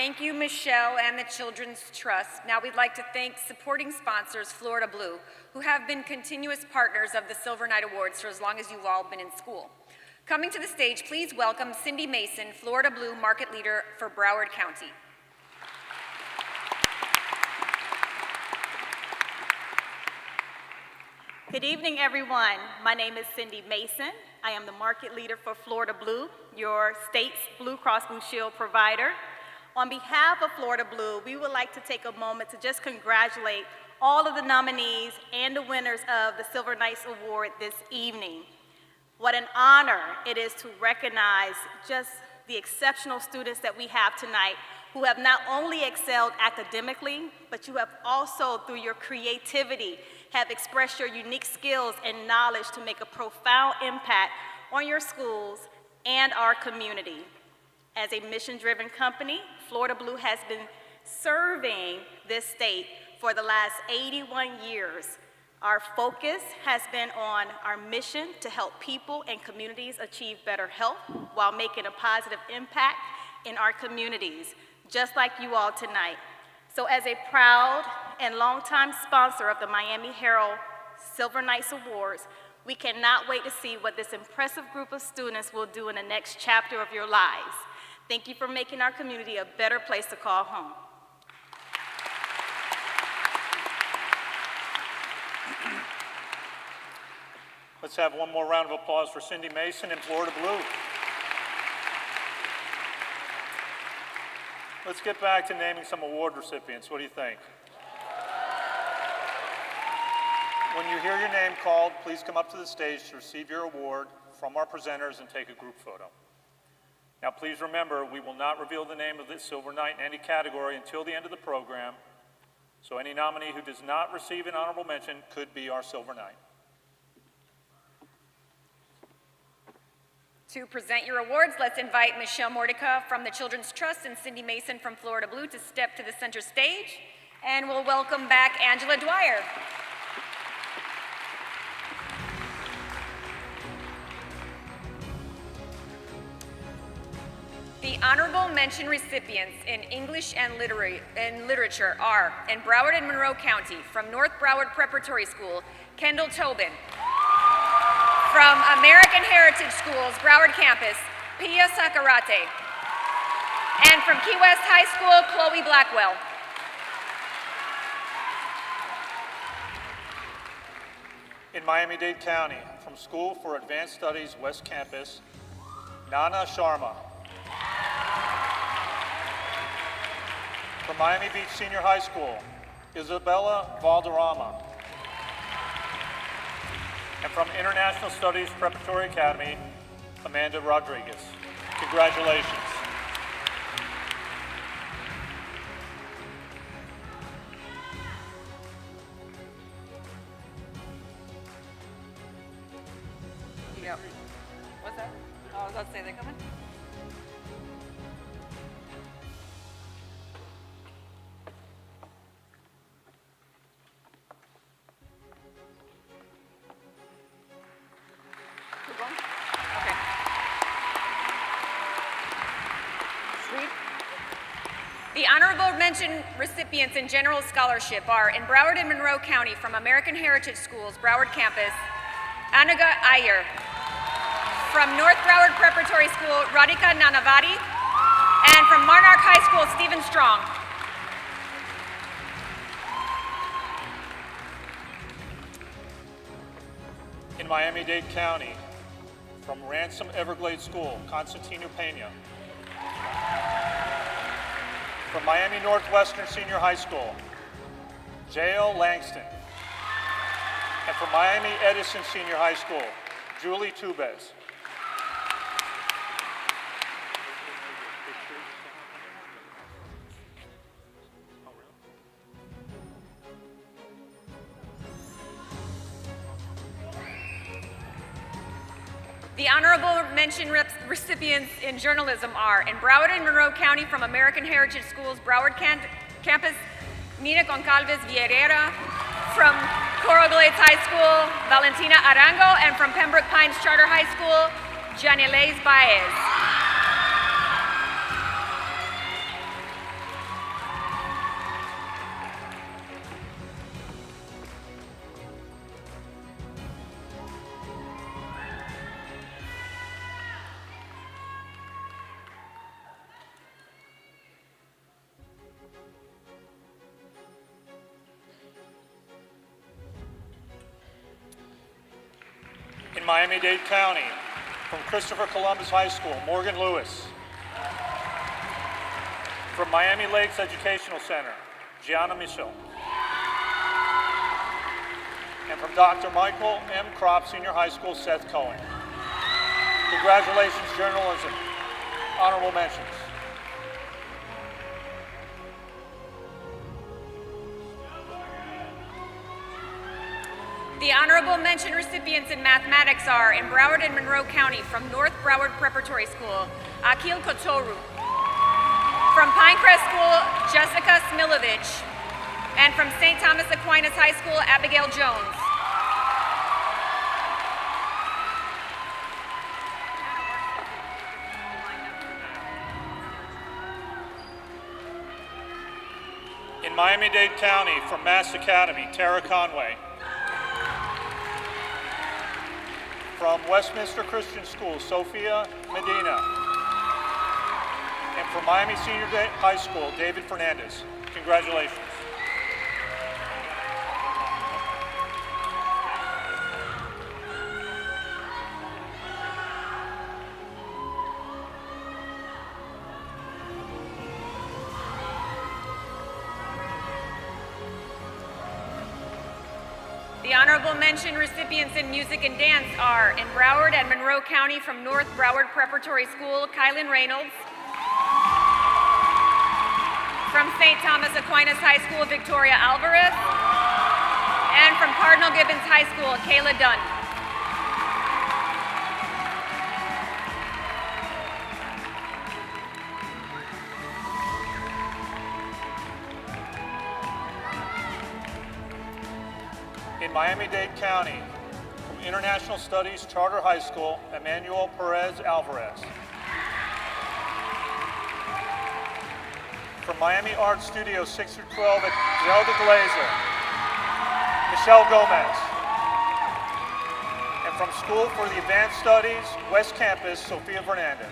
Thank you, Michelle and the Children's Trust. Now we'd like to thank supporting sponsors, Florida Blue, who have been continuous partners of the Silver Knight Awards for as long as you've all been in school. Coming to the stage, please welcome Cindy Mason, Florida Blue Market Leader for Broward County.
Good evening, everyone. My name is Cindy Mason. I am the Market Leader for Florida Blue, your state's Blue Cross Blue Shield provider. On behalf of Florida Blue, we would like to take a moment to just congratulate all of the nominees and the winners of the Silver Knights Award this evening. What an honor it is to recognize just the exceptional students that we have tonight who have not only excelled academically, but you have also, through your creativity, have expressed your unique skills and knowledge to make a profound impact on your schools and our community. As a mission-driven company, Florida Blue has been serving this state for the last 81 years. Our focus has been on our mission to help people and communities achieve better health while making a positive impact in our communities, just like you all tonight. So as a proud and longtime sponsor of the Miami Herald Silver Knights Awards, we cannot wait to see what this impressive group of students will do in the next chapter of your lives. Thank you for making our community a better place to call home.
Let's have one more round of applause for Cindy Mason and Florida Blue. Let's get back to naming some award recipients. What do you think? When you hear your name called, please come up to the stage to receive your award from our presenters and take a group photo. Now please remember, we will not reveal the name of the Silver Knight in any category until the end of the program, so any nominee who does not receive an honorable mention could be our Silver Knight.
To present your awards, let's invite Michelle Mordecai from the Children's Trust and Cindy Mason from Florida Blue to step to the center stage, and we'll welcome back Angela Dwyer. The honorable mention recipients in English and literature are, in Broward and Monroe County, from North Broward Preparatory School, Kendall Tobin. From American Heritage Schools, Broward Campus, Pia Sakarate. And from Key West High School, Chloe Blackwell.
In Miami-Dade County, from School for Advanced Studies, West Campus, Nana Sharma. From Miami Beach Senior High School, Isabella Valderrama. And from International Studies Preparatory Academy, Amanda Rodriguez. Congratulations.
Yep. What's that? Oh, I was about to say, they're coming? The honorable mention recipients in general scholarship are, in Broward and Monroe County, from American Heritage Schools, Broward Campus, Anaga Iyer. From North Broward Preparatory School, Radhika Nanavati. And from Monarch High School, Stephen Strong.
In Miami-Dade County, from Ransom Everglades School, Constantino Pena. From Miami Northwestern Senior High School, J.L. Langston. And from Miami Edison Senior High School, Julie Tubez.
The honorable mention recipients in journalism are, in Broward and Monroe County, from American Heritage Schools, Broward Campus, Nina Goncalves Vieira. From Coral Glades High School, Valentina Arango. And from Pembroke Pines Charter High School, Janilaise Baez.
Miami-Dade County, from Christopher Columbus High School, Morgan Lewis. From Miami Lakes Educational Center, Gianna Michel. And from Dr. Michael M. Kropp Senior High School, Seth Cohen. Congratulations, journalism. Honorable mentions.
The honorable mention recipients in mathematics are, in Broward and Monroe County, from North Broward Preparatory School, Akil Kotoru. From Pinecrest School, Jessica Smilovich. And from St. Thomas Aquinas High School, Abigail Jones.
In Miami-Dade County, from Mass Academy, Tara Conway. From Westminster Christian School, Sophia Medina. And from Miami Senior High School, David Fernandez. Congratulations.
The honorable mention recipients in music and dance are, in Broward and Monroe County, from North Broward Preparatory School, Kylan Reynolds. From St. Thomas Aquinas High School, Victoria Alvarez. And from Cardinal Gibbons High School, Kayla Dunn.
In Miami-Dade County, from International Studies Charter High School, Emmanuel Perez Alvarez. From Miami Art Studio 6 through 12 at Zelda Glazer, Michelle Gomez. And from School for the Advanced Studies, West Campus, Sofia Fernandez.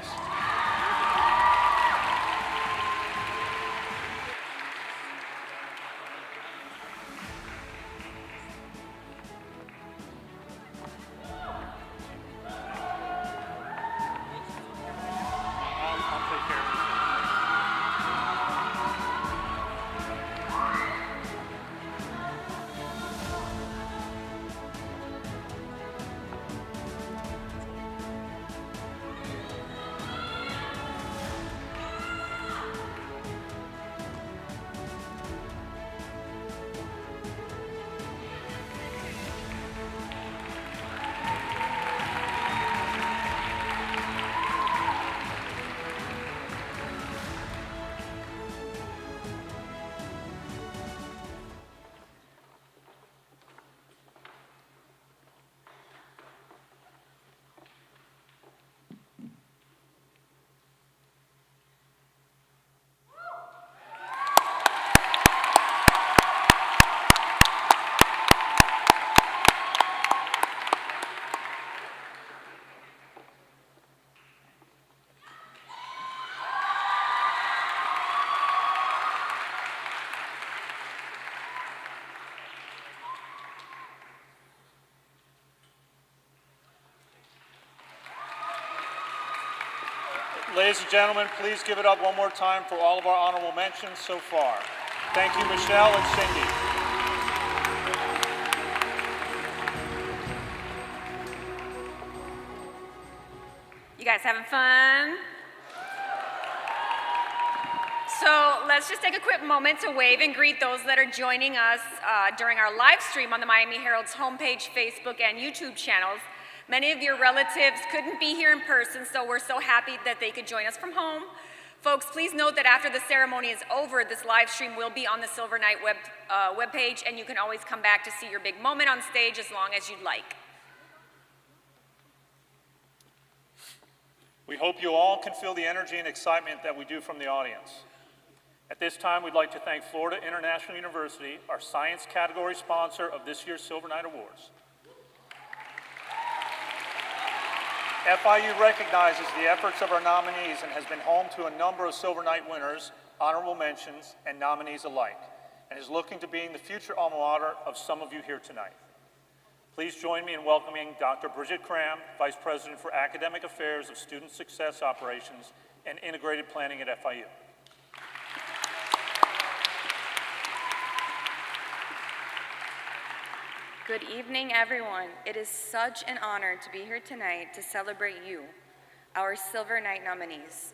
Ladies and gentlemen, please give it up one more time for all of our honorable mentions so far. Thank you, Michelle and Cindy.
You guys having fun? So let's just take a quick moment to wave and greet those that are joining us during our live stream on the Miami Herald's homepage, Facebook, and YouTube channels. Many of your relatives couldn't be here in person, so we're so happy that they could join us from home. Folks, please note that after the ceremony is over, this live stream will be on the Silver Knight webpage, and you can always come back to see your big moment on stage as long as you'd like.
We hope you all can feel the energy and excitement that we do from the audience. At this time, we'd like to thank Florida International University, our science category sponsor of this year's Silver Knight Awards. FIU recognizes the efforts of our nominees and has been home to a number of Silver Knight winners, honorable mentions, and nominees alike, and is looking to being the future alma mater of some of you here tonight. Please join me in welcoming Dr. Bridget Cram, Vice President for Academic Affairs of Student Success Operations and Integrated Planning at FIU.
Good evening, everyone. It is such an honor to be here tonight to celebrate you, our Silver Knight nominees.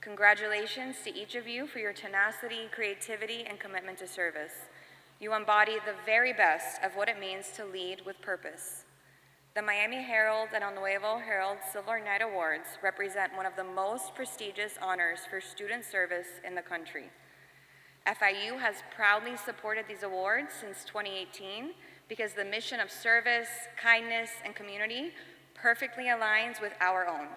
Congratulations to each of you for your tenacity, creativity, and commitment to service. You embody the very best of what it means to lead with purpose. The Miami Herald and Nuevo Herald Silver Knight Awards represent one of the most prestigious honors for student service in the country. FIU has proudly supported these awards since 2018 because the mission of service, kindness, and community perfectly aligns with our own.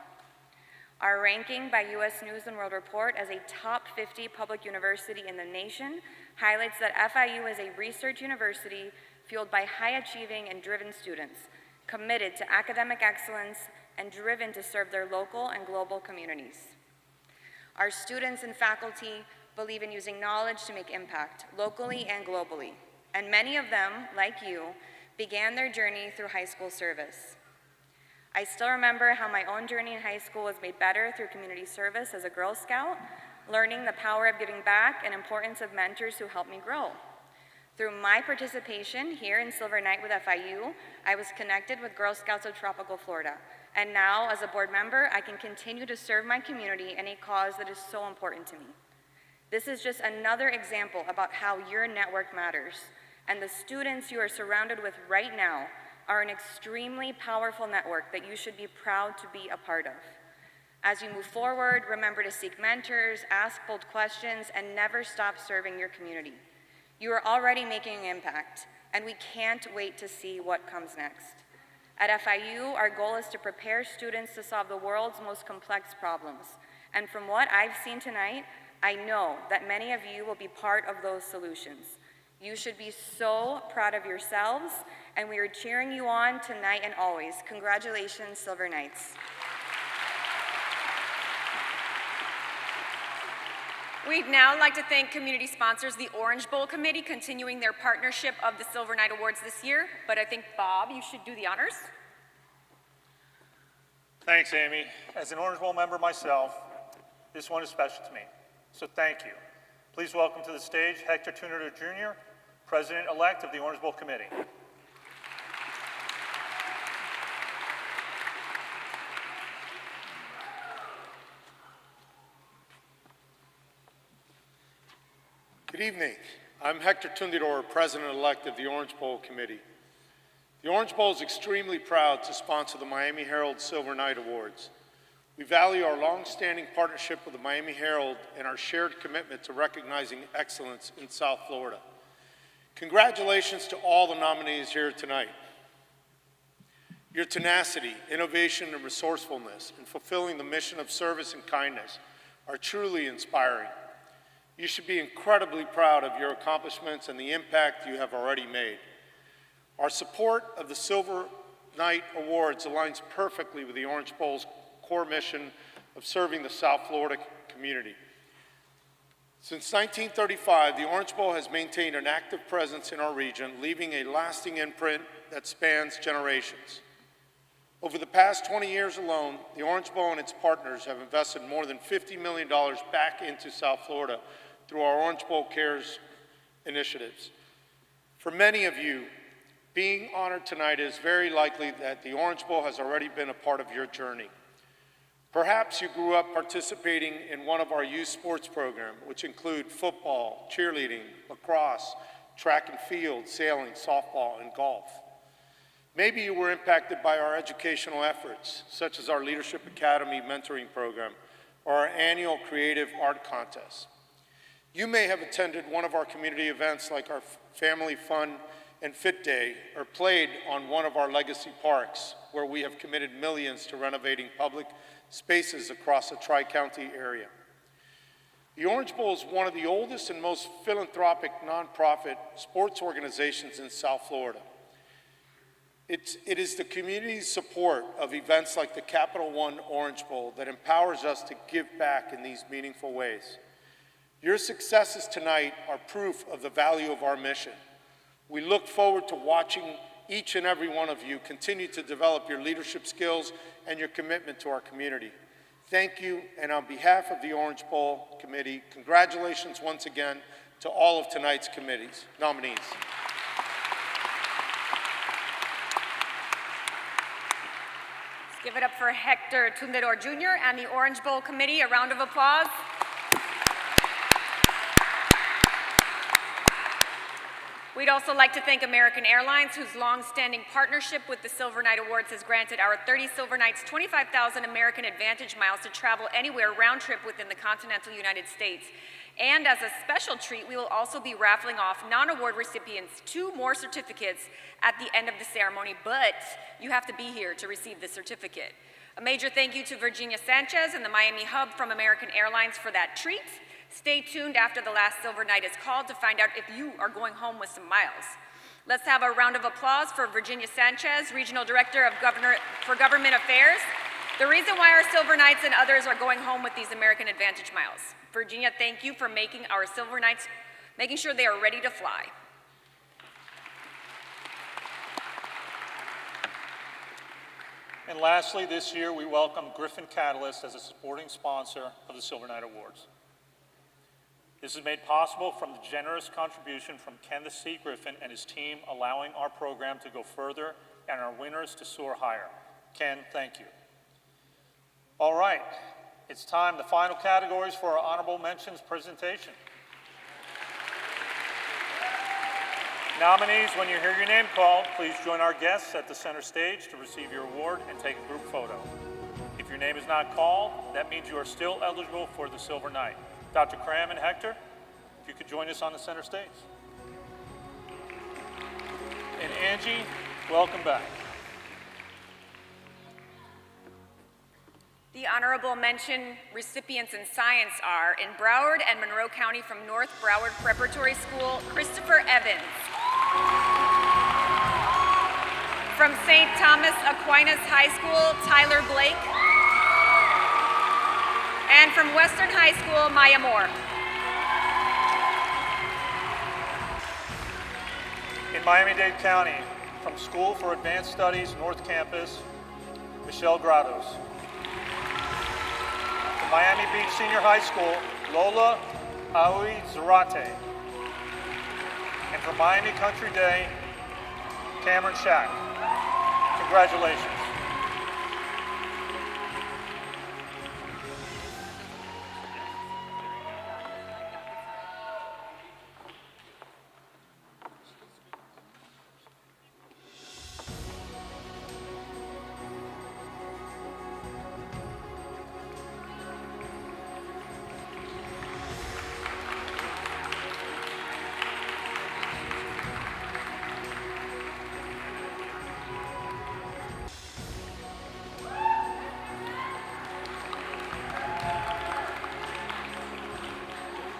Our ranking by U.S. News & World Report as a top 50 public university in the nation highlights that FIU is a research university fueled by high-achieving and driven students, committed to academic excellence and driven to serve their local and global communities. Our students and faculty believe in using knowledge to make impact, locally and globally. And many of them, like you, began their journey through high school service. I still remember how my own journey in high school was made better through community service as a Girl Scout, learning the power of giving back and importance of mentors who helped me grow. Through my participation here in Silver Knight with FIU, I was connected with Girl Scouts of Tropical Florida. And now, as a board member, I can continue to serve my community in a cause that is so important to me. This is just another example about how your network matters. And the students you are surrounded with right now are an extremely powerful network that you should be proud to be a part of. As you move forward, remember to seek mentors, ask bold questions, and never stop serving your community. You are already making an impact, and we can't wait to see what comes next. At FIU, our goal is to prepare students to solve the world's most complex problems. And from what I've seen tonight, I know that many of you will be part of those solutions. You should be so proud of yourselves, and we are cheering you on tonight and always. Congratulations, Silver Knights.
We'd now like to thank community sponsors, the Orange Bowl Committee, continuing their partnership of the Silver Knight Awards this year. But I think, Bob, you should do the honors.
Thanks, Amy. As an Orange Bowl member myself, this one is special to me, so thank you. Please welcome to the stage Hector Tunador Jr., President-elect of the Orange Bowl Committee.
Good evening. I'm Hector Tunador, President-elect of the Orange Bowl Committee. The Orange Bowl is extremely proud to sponsor the Miami Herald Silver Knight Awards. We value our long-standing partnership with the Miami Herald and our shared commitment to recognizing excellence in South Florida. Congratulations to all the nominees here tonight. Your tenacity, innovation, and resourcefulness in fulfilling the mission of service and kindness are truly inspiring. You should be incredibly proud of your accomplishments and the impact you have already made. Our support of the Silver Knight Awards aligns perfectly with the Orange Bowl's core mission of serving the South Florida community. Since 1935, the Orange Bowl has maintained an active presence in our region, leaving a lasting imprint that spans generations. Over the past 20 years alone, the Orange Bowl and its partners have invested more than $50 million back into South Florida through our Orange Bowl Cares initiatives. For many of you, being honored tonight is very likely that the Orange Bowl has already been a part of your journey. Perhaps you grew up participating in one of our youth sports programs, which include football, cheerleading, lacrosse, track and field, sailing, softball, and golf. Maybe you were impacted by our educational efforts, such as our Leadership Academy mentoring program or our annual creative art contest. You may have attended one of our community events like our Family Fun and Fit Day, or played on one of our legacy parks, where we have committed millions to renovating public spaces across the Tri-County area. The Orange Bowl is one of the oldest and most philanthropic nonprofit sports organizations in South Florida. It is the community's support of events like the Capital One Orange Bowl that empowers us to give back in these meaningful ways. Your successes tonight are proof of the value of our mission. We look forward to watching each and every one of you continue to develop your leadership skills and your commitment to our community. Thank you, and on behalf of the Orange Bowl Committee, congratulations once again to all of tonight's nominees.
Let's give it up for Hector Tundidor Jr. and the Orange Bowl Committee. A round of applause. We'd also like to thank American Airlines, whose long-standing partnership with the Silver Knight Awards has granted our 30 Silver Knights 25,000 American Advantage miles to travel anywhere round trip within the continental United States. And as a special treat, we will also be raffling off non-award recipients 2 more certificates at the end of the ceremony, but you have to be here to receive the certificate. A major thank you to Virginia Sanchez and the Miami Hub from American Airlines for that treat. Stay tuned after the last Silver Knight is called to find out if you are going home with some miles. Let's have a round of applause for Virginia Sanchez, Regional Director of for Government Affairs. The reason why our Silver Knights and others are going home with these American Advantage miles. Virginia, thank you for making our Silver Knights, making sure they are ready to fly.
And lastly, this year we welcome Griffin Catalyst as a supporting sponsor of the Silver Knight Awards. This is made possible from the generous contribution from Kenneth C. Griffin and his team, allowing our program to go further and our winners to soar higher. Ken, thank you. All right, it's time, the final categories for our honorable mentions presentation. Nominees, when you hear your name called, please join our guests at the center stage to receive your award and take a group photo. If your name is not called, that means you are still eligible for the Silver Knight. Dr. Cram and Hector, if you could join us on the center stage. And Angie, welcome back.
The honorable mention recipients in science are, in Broward and Monroe County from North Broward Preparatory School, Christopher Evans. From St. Thomas Aquinas High School, Tyler Blake. And from Western High School, Maya Moore.
In Miami-Dade County, from School for Advanced Studies, North Campus, Michelle Grados. From Miami Beach Senior High School, Lola Aoi Zarate. And from Miami Country Day, Cameron Shack. Congratulations.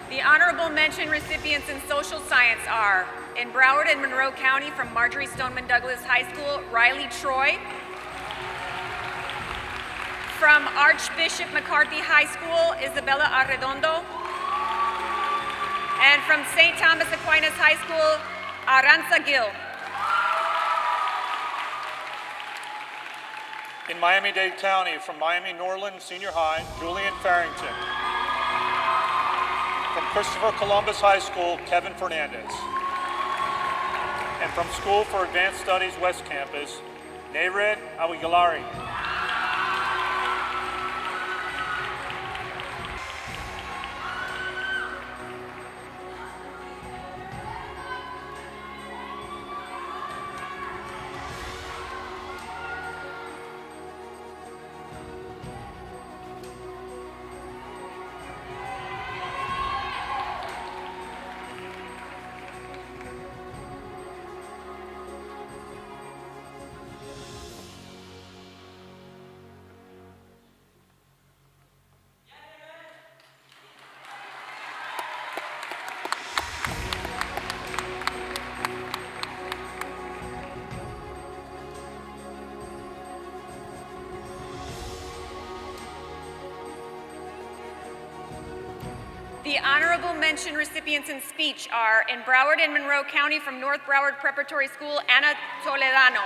The honorable mention recipients in social science are, in Broward and Monroe County from Marjorie Stoneman Douglas High School, Riley Troy. From Archbishop McCarthy High School, Isabella Arredondo. And from St. Thomas Aquinas High School, Aranza Gill.
In Miami-Dade County, from Miami Norland Senior High, Julian Farrington. From Christopher Columbus High School, Kevin Fernandez. And from School for Advanced Studies West Campus, Nayred Awigilari.
The honorable mention recipients in speech are in Broward and Monroe County from North Broward Preparatory School, Ana Toledano.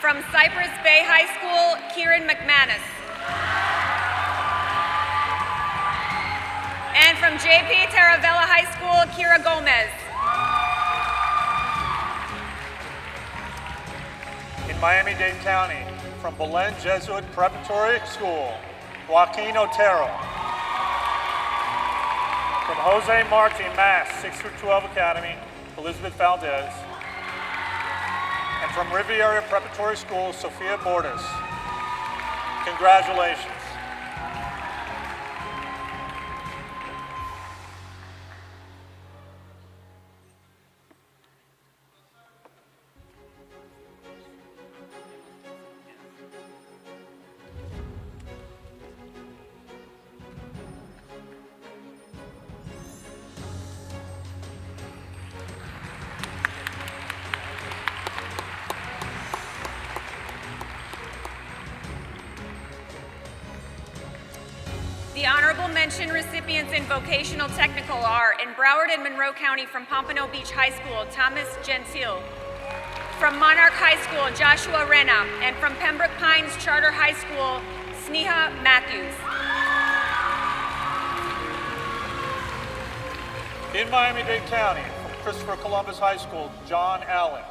From Cypress Bay High School, Kieran McManus. And from JP Taravella High School, Kira Gomez.
In Miami-Dade County, from Belen Jesuit Preparatory School, Joaquin Otero. From Jose Martin, Mass, 6-12 Academy, Elizabeth Valdez. And from Riviera Preparatory School, Sofia Bordas. Congratulations.
The honorable mention recipients in vocational technical are in Broward and Monroe County from Pompano Beach High School, Thomas Gentile. From Monarch High School, Joshua Rena. And from Pembroke Pines Charter High School, Sneha Matthews.
In Miami-Dade County, from Christopher Columbus High School, John Allen.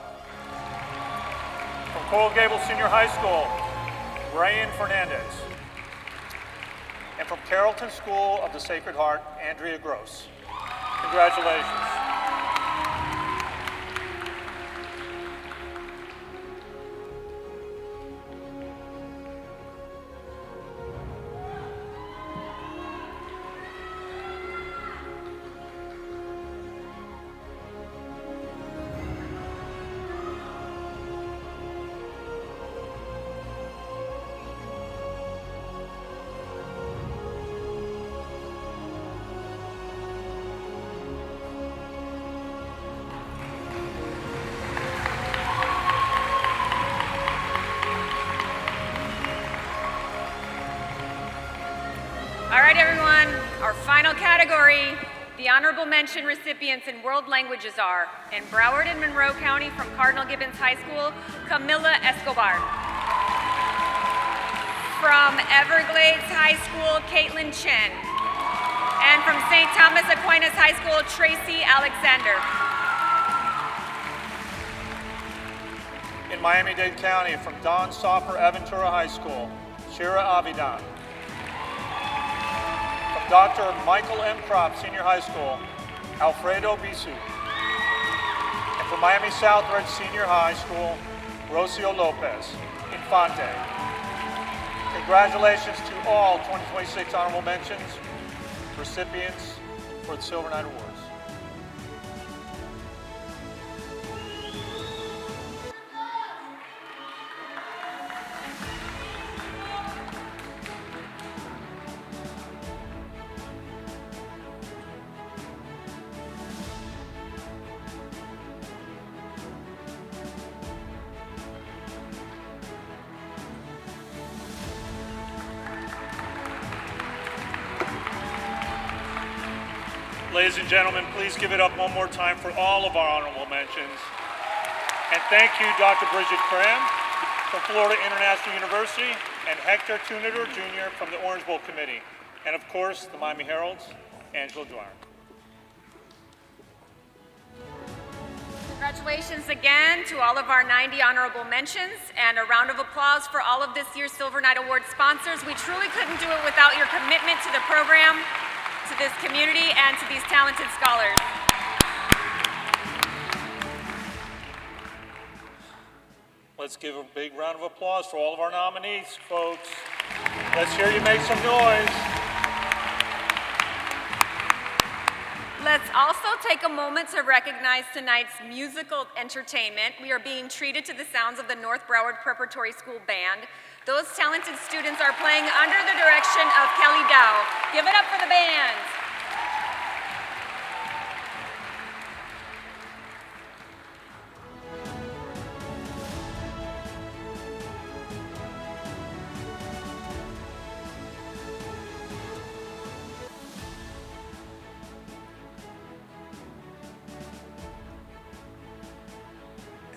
From Coral Gables Senior High School, Brian Fernandez. And from Carrollton School of the Sacred Heart, Andrea Gross. Congratulations.
All right, everyone, our final category, the honorable mention recipients in world languages are in Broward and Monroe County from Cardinal Gibbons High School, Camila Escobar. From Everglades High School, Caitlin Chen. And from St. Thomas Aquinas High School, Tracy Alexander.
In Miami-Dade County, from Don Soffer Aventura High School, Shira Avidan. From Dr. Michael M. Kropp Senior High School, Alfredo Bisu. And from Miami Southridge Senior High School, Rocio Lopez Infante. Congratulations to all 2026 honorable mentions, recipients for the Silver Knight Awards. Ladies and gentlemen, please give it up one more time for all of our honorable mentions. And thank you, Dr. Bridget Cram from Florida International University and Hector Tunitor Jr. from the Orange Bowl Committee. And of course, the Miami Herald's Angela Dwyer.
Congratulations again to all of our 90 honorable mentions, and a round of applause for all of this year's Silver Knight Award sponsors. We truly couldn't do it without your commitment to the program, to this community, and to these talented scholars.
Let's give a big round of applause for all of our nominees, folks. Let's hear you make some noise.
Let's also take a moment to recognize tonight's musical entertainment. We are being treated to the sounds of the North Broward Preparatory School Band. Those talented students are playing under the direction of Kelly Dow. Give it up for the band.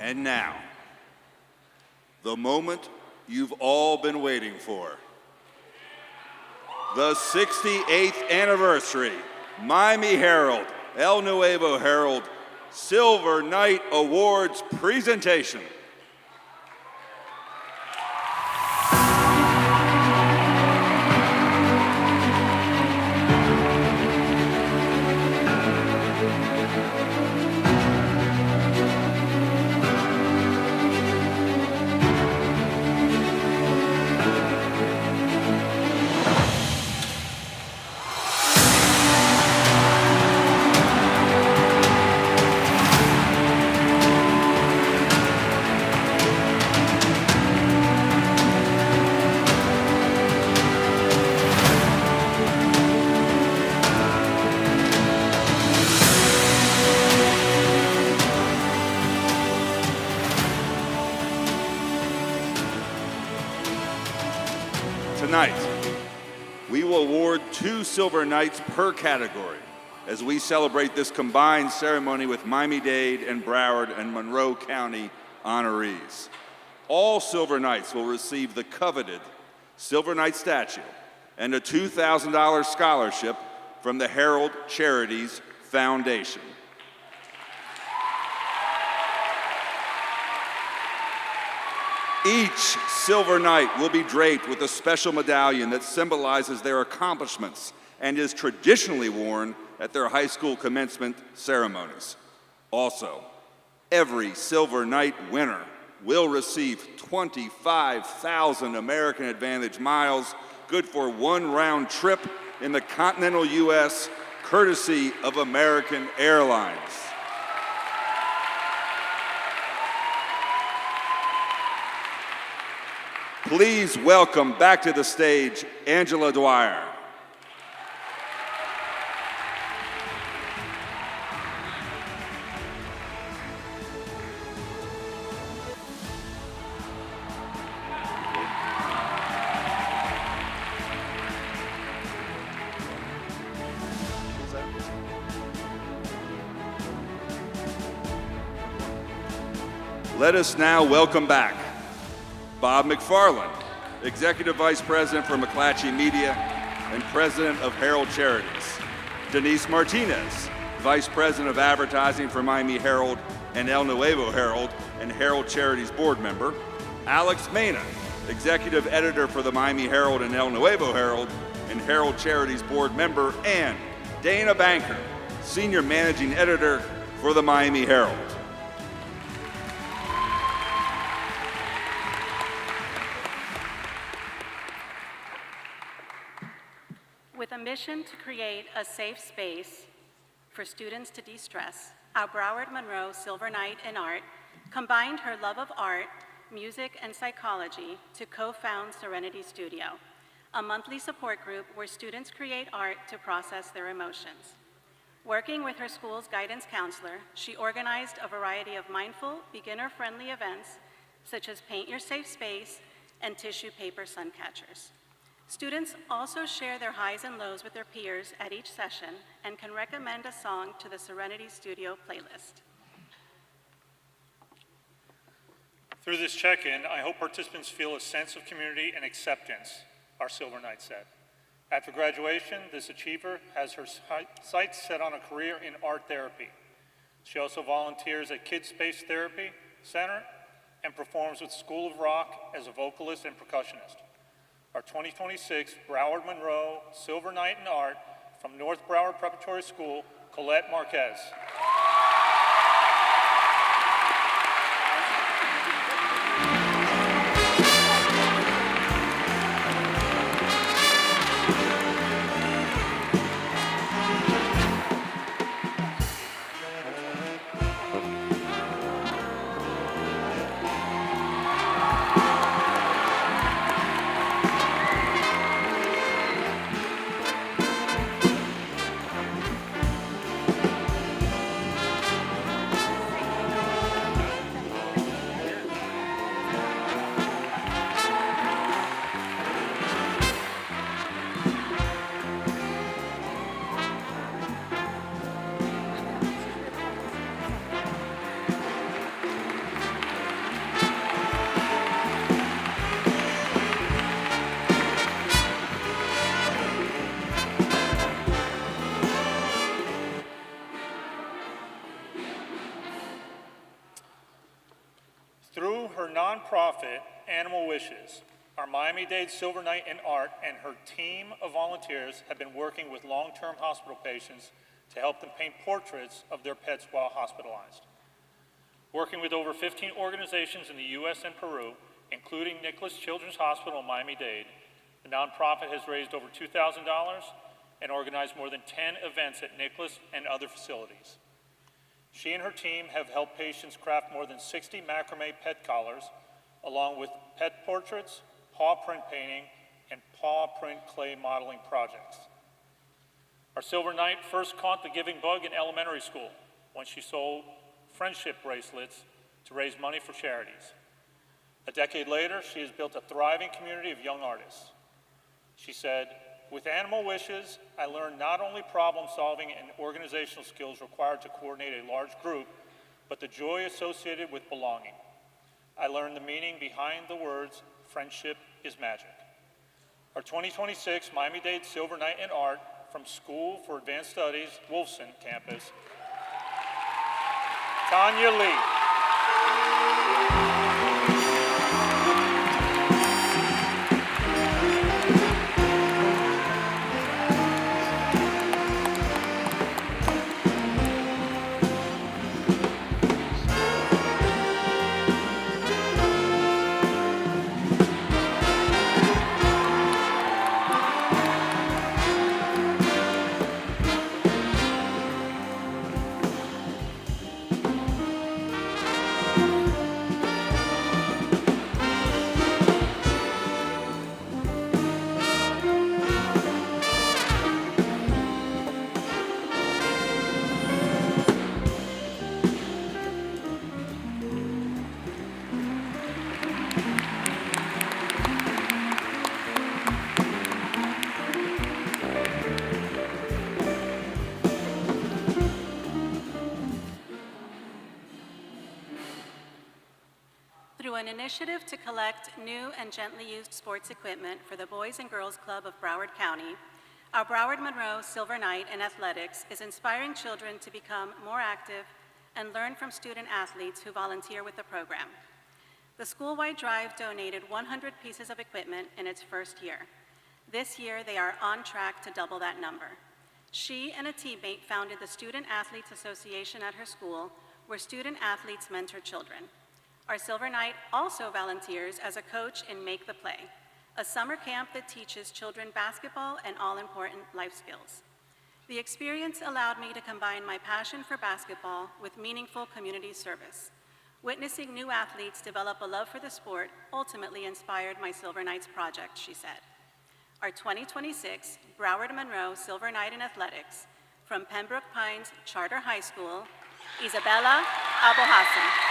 And now, the moment you've all been waiting for. The 68th anniversary Miami Herald, El Nuevo Herald Silver Knight Awards presentation. Tonight, we will award 2 Silver Knights per category as we celebrate this combined ceremony with Miami-Dade and Broward and Monroe County honorees. All Silver Knights will receive the coveted Silver Knight statue and a $2,000 scholarship from the Herald Charities Foundation. Each Silver Knight will be draped with a special medallion that symbolizes their accomplishments and is traditionally worn at their high school commencement ceremonies. Also, every Silver Knight winner will receive 25,000 American Advantage miles, good for 1 round trip in the continental U.S., courtesy of American Airlines. Please welcome back to the stage Angela Dwyer. Let us now welcome back Bob McFarland, Executive Vice President for McClatchy Media and President of Herald Charities. Denise Martinez, Vice President of Advertising for Miami Herald and El Nuevo Herald and Herald Charities Board Member. Alex Mena, Executive Editor for the Miami Herald and El Nuevo Herald and Herald Charities Board Member. And Dana Banker, Senior Managing Editor for the Miami Herald.
With a mission to create a safe space for students to de-stress, our Broward Monroe Silver Knight in Art combined her love of art, music, and psychology to co-found Serenity Studio, a monthly support group where students create art to process their emotions. Working with her school's guidance counselor, she organized a variety of mindful, beginner-friendly events, such as Paint Your Safe Space and Tissue Paper Sun Catchers. Students also share their highs and lows with their peers at each session and can recommend a song to the Serenity Studio playlist.
Through this check-in, I hope participants feel a sense of community and acceptance, our Silver Knight said. After graduation, this achiever has her sights set on a career in art therapy. She also volunteers at Kids Space Therapy Center and performs with School of Rock as a vocalist and percussionist. Our 2026 Broward Monroe Silver Knight in Art from North Broward Preparatory School, Colette Marquez. Wishes. Our Miami-Dade Silver Knight in Art and her team of volunteers have been working with long-term hospital patients to help them paint portraits of their pets while hospitalized. Working with over 15 organizations in the U.S. and Peru, including Nicholas Children's Hospital in Miami-Dade, the nonprofit has raised over $2,000 and organized more than 10 events at Nicholas and other facilities. She and her team have helped patients craft more than 60 macrame pet collars, along with pet portraits, paw print painting, and paw print clay modeling projects. Our Silver Knight first caught the giving bug in elementary school when she sold friendship bracelets to raise money for charities. A decade later, she has built a thriving community of young artists. She said, "With Animal Wishes, I learned not only problem solving and organizational skills required to coordinate a large group, but the joy associated with belonging. I learned the meaning behind the words, friendship is magic." Our 2026 Miami-Dade Silver Knight in Art from School for Advanced Studies, Wolfson campus, Tanya Lee.
Through an initiative to collect new and gently used sports equipment for the Boys and Girls Club of Broward County, our Broward Monroe Silver Knight in Athletics is inspiring children to become more active and learn from student athletes who volunteer with the program. The school-wide drive donated 100 pieces of equipment in its first year. This year, they are on track to double that number. She and a teammate founded the Student Athletes Association at her school, where student athletes mentor children. Our Silver Knight also volunteers as a coach in Make the Play, a summer camp that teaches children basketball and all-important life skills. The experience allowed me to combine my passion for basketball with meaningful community service. Witnessing new athletes develop a love for the sport ultimately inspired my Silver Knights project, she said. Our 2026 Broward Monroe Silver Knight in Athletics from Pembroke Pines Charter High School, Isabella Abuhassan.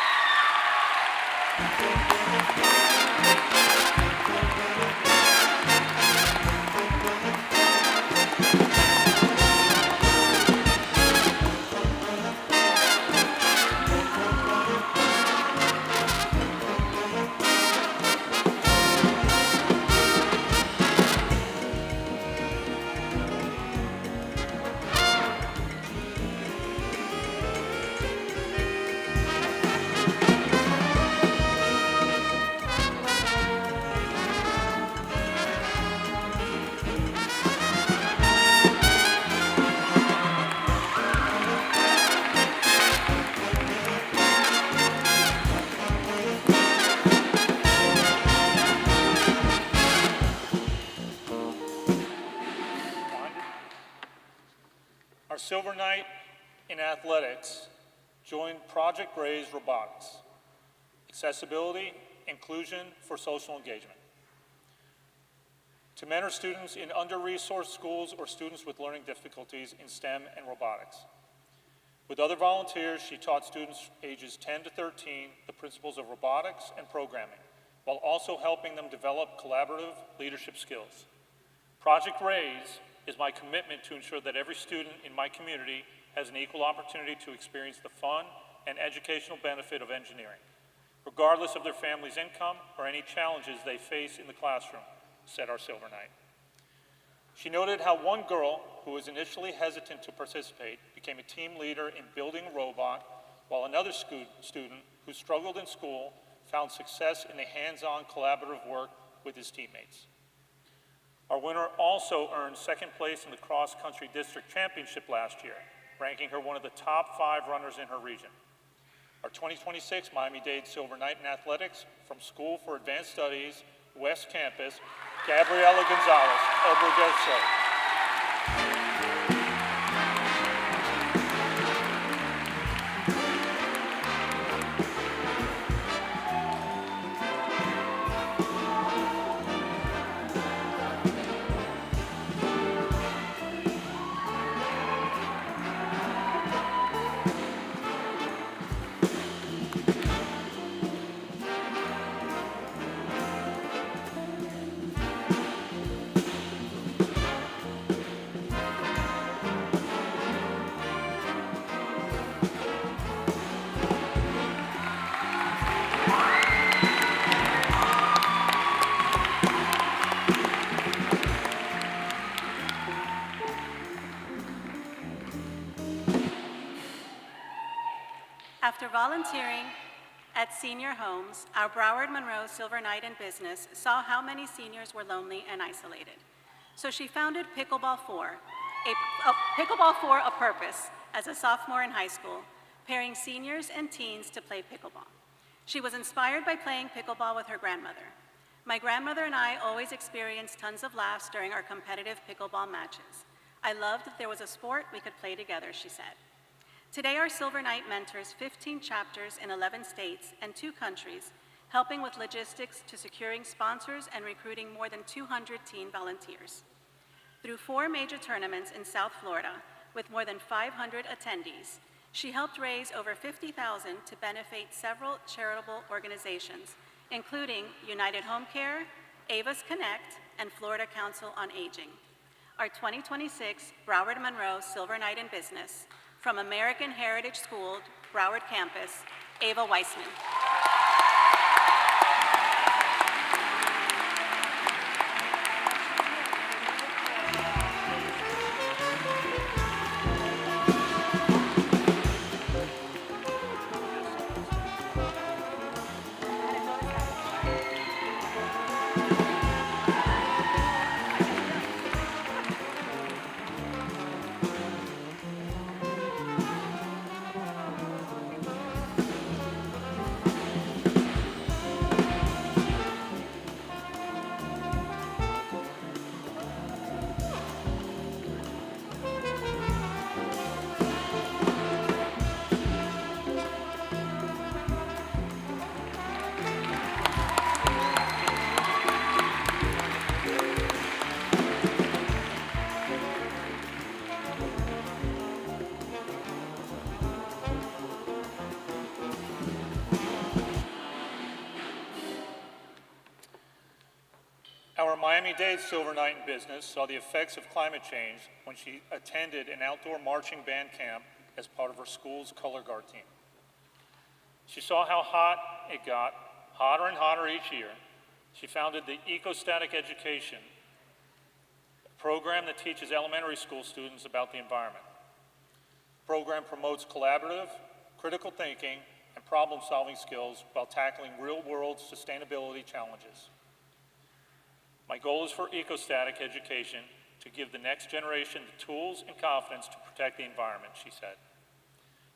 Our Silver Knight in Athletics joined Project Raise Robotics, accessibility, inclusion for social engagement, to mentor students in under-resourced schools or students with learning difficulties in STEM and robotics. With other volunteers, she taught students ages 10 to 13 the principles of robotics and programming, while also helping them develop collaborative leadership skills. Project Raise is my commitment to ensure that every student in my community has an equal opportunity to experience the fun and educational benefit of engineering, regardless of their family's income or any challenges they face in the classroom, said our Silver Knight. She noted how one girl who was initially hesitant to participate became a team leader in building a robot, while another student who struggled in school found success in the hands-on collaborative work with his teammates. Our winner also earned second place in the cross-country district championship last year, ranking her one of the top 5 runners in her region. Our 2026 Miami-Dade Silver Knight in Athletics from School for Advanced Studies, West Campus, Gabriela Gonzalez Obregoso.
After volunteering at senior homes, our Broward Monroe Silver Knight in Business saw how many seniors were lonely and isolated. So she founded Pickleball for a Purpose as a sophomore in high school, pairing seniors and teens to play pickleball. She was inspired by playing pickleball with her grandmother. My grandmother and I always experienced tons of laughs during our competitive pickleball matches. I loved that there was a sport we could play together, she said. Today, our Silver Knight mentors 15 chapters in 11 states and 2 countries, helping with logistics to securing sponsors and recruiting more than 200 teen volunteers. Through 4 major tournaments in South Florida, with more than 500 attendees, she helped raise over $50,000 to benefit several charitable organizations, including United Home Care, Ava's Connect, and Florida Council on Aging. Our 2026 Broward Monroe Silver Knight in Business, from American Heritage School, Broward Campus, Ava Weissman.
Our Miami-Dade Silver Knight in Business saw the effects of climate change when she attended an outdoor marching band camp as part of her school's color guard team. She saw how hot it got, hotter and hotter each year. She founded the Ecostatic Education, a program that teaches elementary school students about the environment. The program promotes collaborative, critical thinking, and problem-solving skills while tackling real-world sustainability challenges. My goal is for Ecostatic Education to give the next generation the tools and confidence to protect the environment, she said.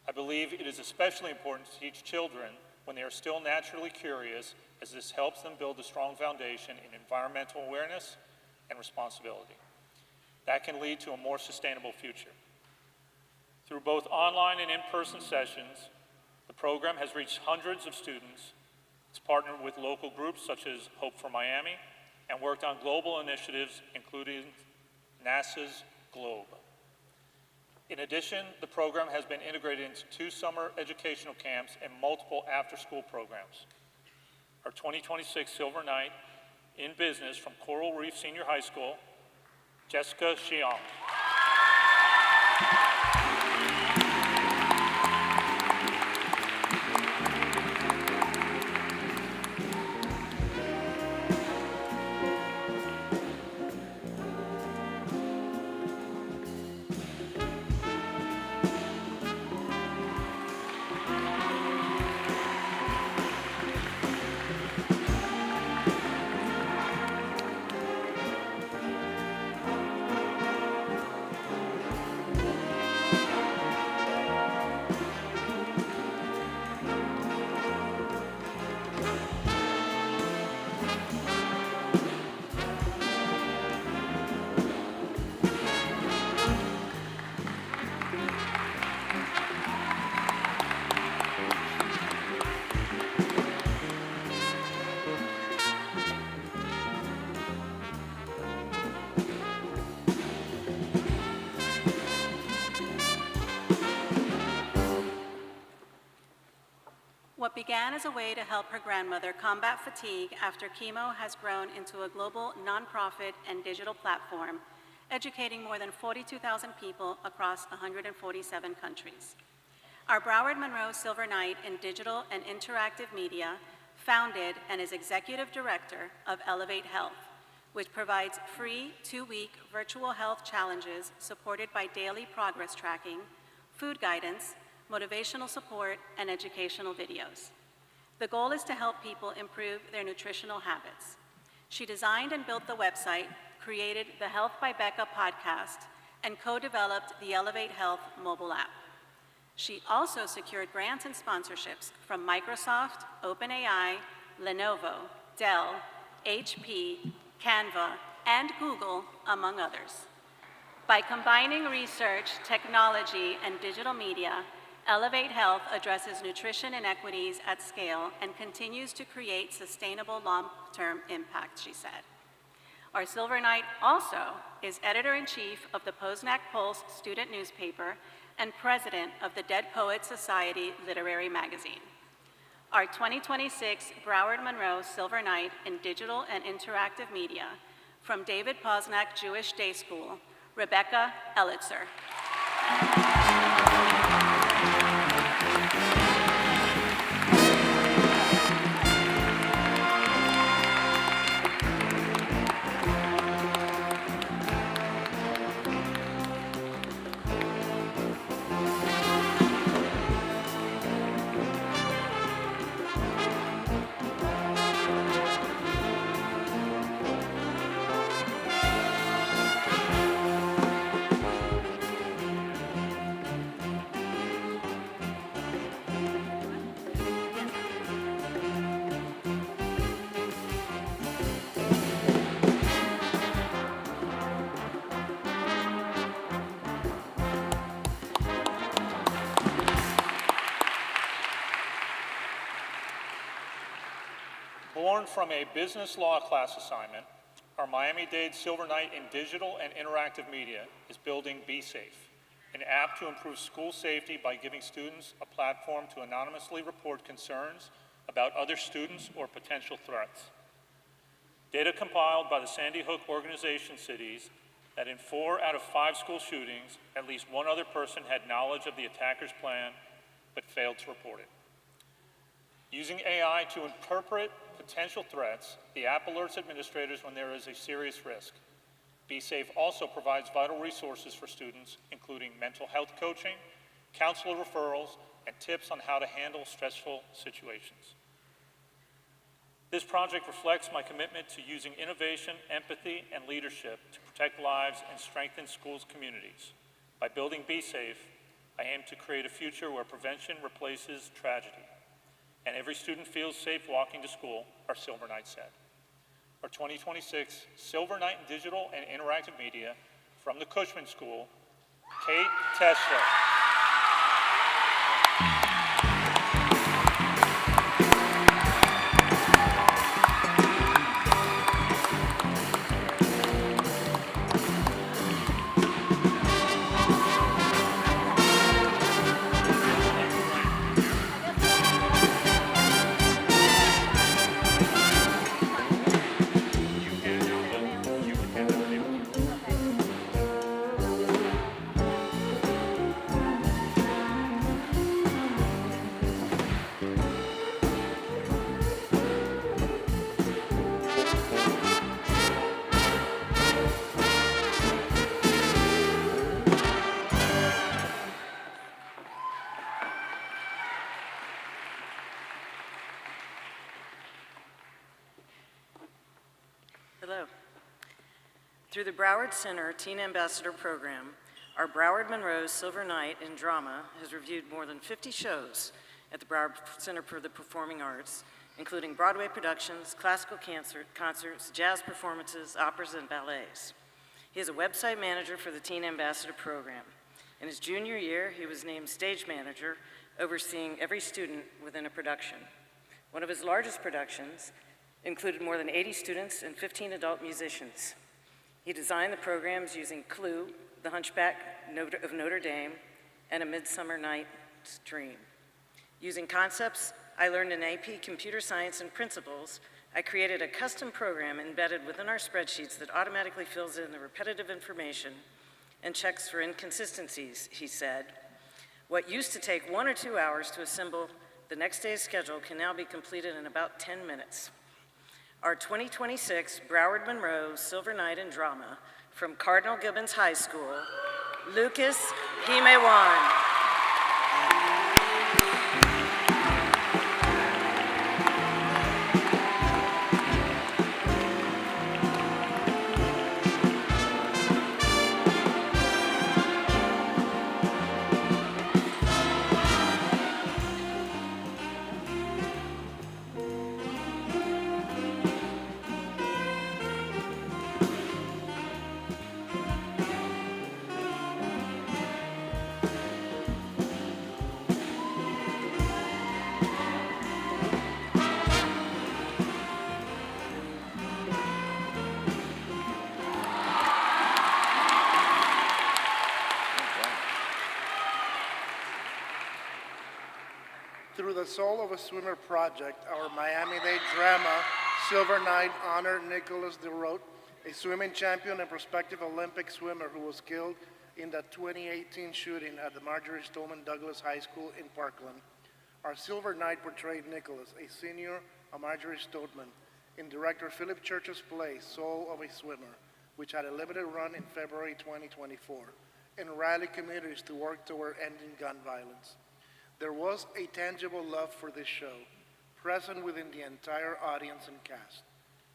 I believe it is especially important to teach children when they are still naturally curious, as this helps them build a strong foundation in environmental awareness and responsibility. That can lead to a more sustainable future. Through both online and in-person sessions, the program has reached hundreds of students. It's partnered with local groups such as Hope for Miami, and worked on global initiatives, including NASA's Globe. In addition, the program has been integrated into 2 summer educational camps and multiple after-school programs. Our 2026 Silver Knight in Business from Coral Reef Senior High School, Jessica Xiong.
began as a way to help her grandmother combat fatigue after chemo has grown into a global nonprofit and digital platform, educating more than 42,000 people across 147 countries. Our Broward Monroe Silver Knight in Digital and Interactive Media founded and is executive director of Elevate Health, which provides free 2-week virtual health challenges supported by daily progress tracking, food guidance, motivational support, and educational videos. The goal is to help people improve their nutritional habits. She designed and built the website, created the Health by Becca podcast, and co-developed the Elevate Health mobile app. She also secured grants and sponsorships from Microsoft, OpenAI, Lenovo, Dell, HP, Canva, and Google, among others. By combining research, technology, and digital media, Elevate Health addresses nutrition inequities at scale and continues to create sustainable long-term impact, she said. Our Silver Knight also is editor-in-chief of the Posnack Pulse student newspaper and president of the Dead Poets Society literary magazine. Our 2026 Broward Monroe Silver Knight in Digital and Interactive Media, from David Posnack Jewish Day School, Rebecca Elitzer.
Born from a business law class assignment, our Miami-Dade Silver Knight in Digital and Interactive Media is building Be Safe, an app to improve school safety by giving students a platform to anonymously report concerns about other students or potential threats. Data compiled by the Sandy Hook organization cities that in 4 out of 5 school shootings, at least one other person had knowledge of the attacker's plan but failed to report it. Using AI to interpret potential threats, the app alerts administrators when there is a serious risk. Be Safe also provides vital resources for students, including mental health coaching, counselor referrals, and tips on how to handle stressful situations. This project reflects my commitment to using innovation, empathy, and leadership to protect lives and strengthen schools' communities. By building Be Safe, I aim to create a future where prevention replaces tragedy, and every student feels safe walking to school, our Silver Knight said. Our 2026 Silver Knight in Digital and Interactive Media from the Cushman School, Kate Tesler.
Hello. Through the Broward Center Teen Ambassador Program, our Broward Monroe Silver Knight in Drama has reviewed more than 50 shows at the Broward Center for the Performing Arts, including Broadway productions, classical concerts, jazz performances, operas, and ballets. He is a website manager for the Teen Ambassador Program. In his junior year, he was named stage manager, overseeing every student within a production. One of his largest productions included more than 80 students and 15 adult musicians. He designed the programs using Clue, The Hunchback of Notre Dame, and A Midsummer Night's Dream. Using concepts I learned an AP Computer Science and Principles. I created a custom program embedded within our spreadsheets that automatically fills in the repetitive information and checks for inconsistencies, he said. What used to take 1 or 2 hours to assemble the next day's schedule can now be completed in about 10 minutes. Our 2026 Broward Monroe Silver Night in Drama from Cardinal Gibbons High School, Lucas Himewan.
Through the Soul of a Swimmer project, our Miami-Dade drama Silver Night honored Nicholas DeRote, a swimming champion and prospective Olympic swimmer who was killed in the 2018 shooting at the Marjorie Stoneman Douglas High School in Parkland. Our Silver Night portrayed Nicholas, a senior at Marjorie Stoneman, in director Philip Church's play Soul of a Swimmer, which had a limited run in February 2024, and rallied communities to work toward ending gun violence. There was a tangible love for this show, present within the entire audience and cast.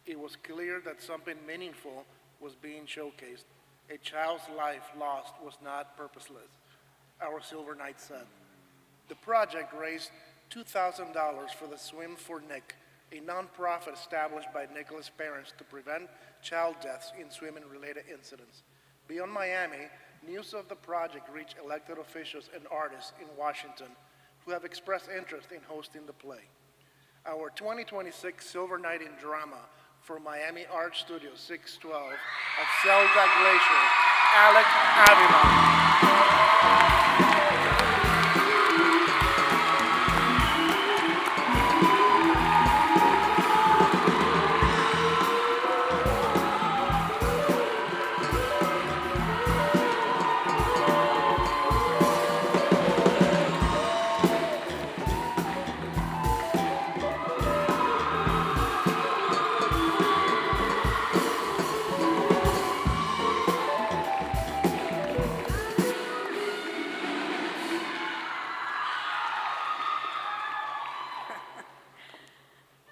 It was clear that something meaningful was being showcased. A child's life lost was not purposeless, our Silver Night said. The project raised $2,000 for the Swim for Nick, a nonprofit established by Nicholas' parents to prevent child deaths in swimming-related incidents. Beyond Miami, news of the project reached elected officials and artists in Washington who have expressed interest in hosting the play. Our 2026 Silver Night in Drama for Miami Art Studio 612 at Zelda Glacier, Alec Avila.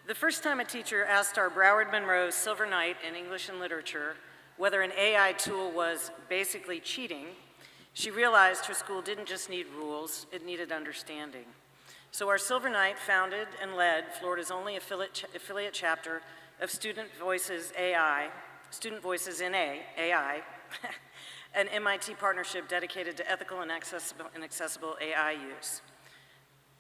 The first time a teacher asked our Broward Monroe Silver Night in English and Literature whether an AI tool was basically cheating, she realized her school didn't just need rules, it needed understanding. So our Silver Night founded and led Florida's only affiliate chapter of Student Voices in AI, an MIT partnership dedicated to ethical and accessible AI use.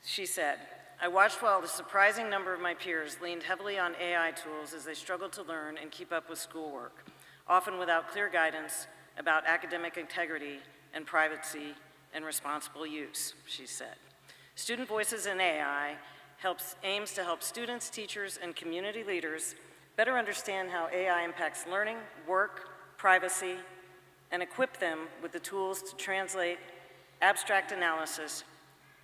She said, I watched while the surprising number of my peers leaned heavily on AI tools as they struggled to learn and keep up with schoolwork, often without clear guidance about academic integrity and privacy and responsible use, she said. Student Voices in AI aims to help students, teachers, and community leaders better understand how AI impacts learning, work, privacy, and equip them with the tools to translate abstract analysis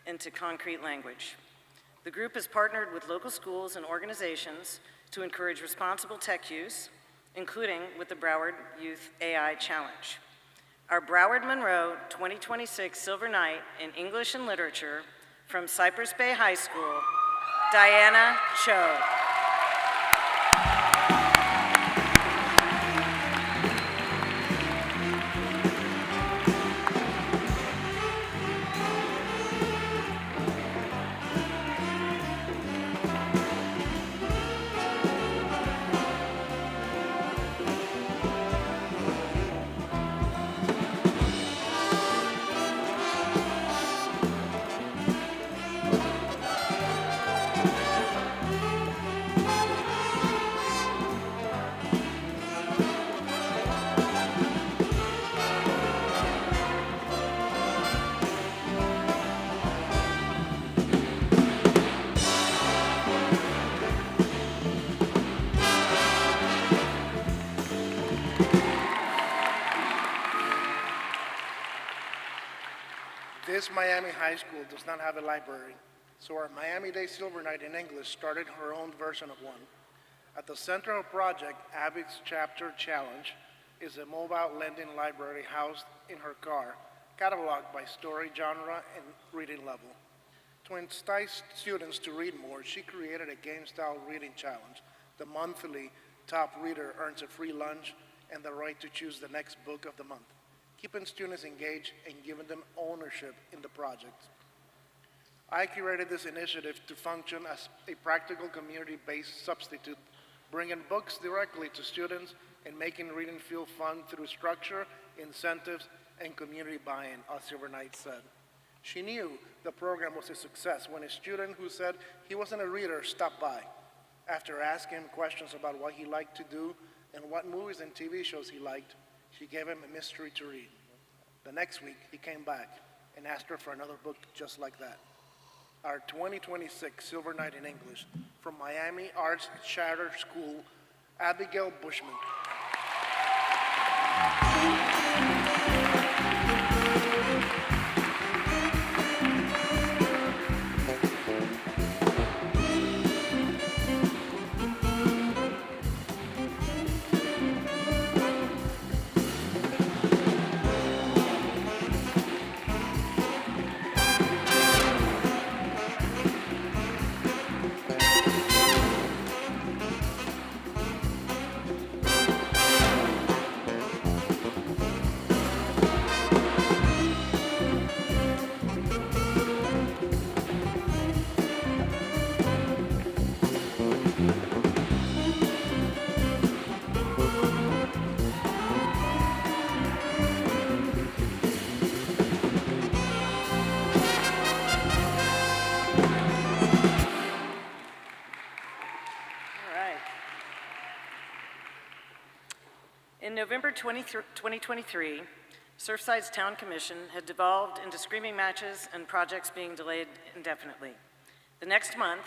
into concrete language. The group has partnered with local schools and organizations to encourage responsible tech use, including with the Broward Youth AI Challenge. Our Broward Monroe 2026 Silver Night in English and Literature from Cypress Bay High School, Diana Cho.
This Miami high school does not have a library, so our Miami-Dade Silver Night in English started her own version of one. At the center of project, Abby's Chapter Challenge is a mobile lending library housed in her car, cataloged by story, genre, and reading level. To entice students to read more, she created a game-style reading challenge. The monthly top reader earns a free lunch and the right to choose the next book of the month, keeping students engaged and giving them ownership in the project. I curated this initiative to function as a practical community-based substitute, bringing books directly to students and making reading feel fun through structure, incentives, and community buy-in, as Silver Knight said. She knew the program was a success when a student who said he wasn't a reader stopped by. After asking him questions about what he liked to do and what movies and TV shows he liked, she gave him a mystery to read. The next week, he came back and asked her for another book just like that. Our 2026 Silver Night in English from Miami Arts Charter School, Abigail Bushman.
In November 2023, Surfside's Town Commission had devolved into screaming matches and projects being delayed indefinitely. The next month,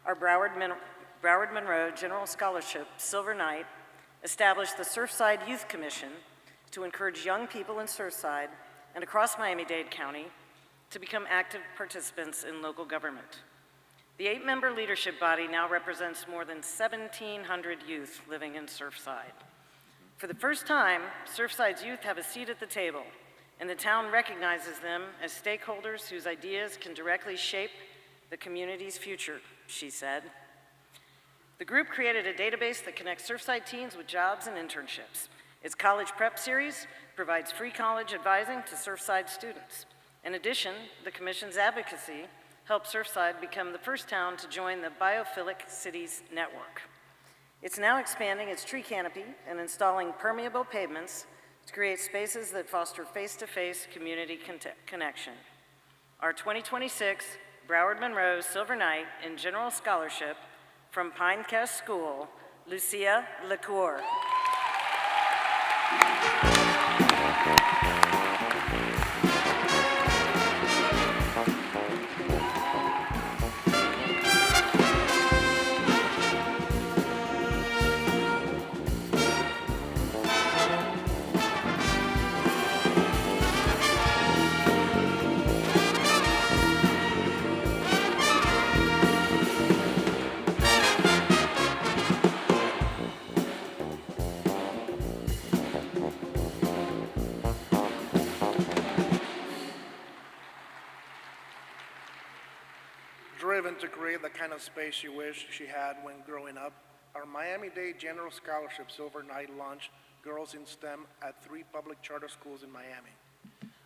our Broward Monroe General Scholarship Silver Knight established the Surfside Youth Commission to encourage young people in Surfside and across Miami-Dade County to become active participants in local government. The 8-member leadership body now represents more than 1,700 youth living in Surfside. For the first time, Surfside's youth have a seat at the table, and the town recognizes them as stakeholders whose ideas can directly shape the community's future, she said. The group created a database that connects Surfside teens with jobs and internships. Its college prep series provides free college advising to Surfside students. In addition, the Commission's advocacy helped Surfside become the first town to join the Biophilic Cities Network. It's now expanding its tree canopy and installing permeable pavements to create spaces that foster face-to-face community connection. Our 2026 Broward Monroe Silver Knight in General Scholarship from Pinecrest School, Lucia LaCour.
Driven to create the kind of space she wished she had when growing up, our Miami-Dade General Scholarship Silver Knight launched Girls in STEM at 3 public charter schools in Miami.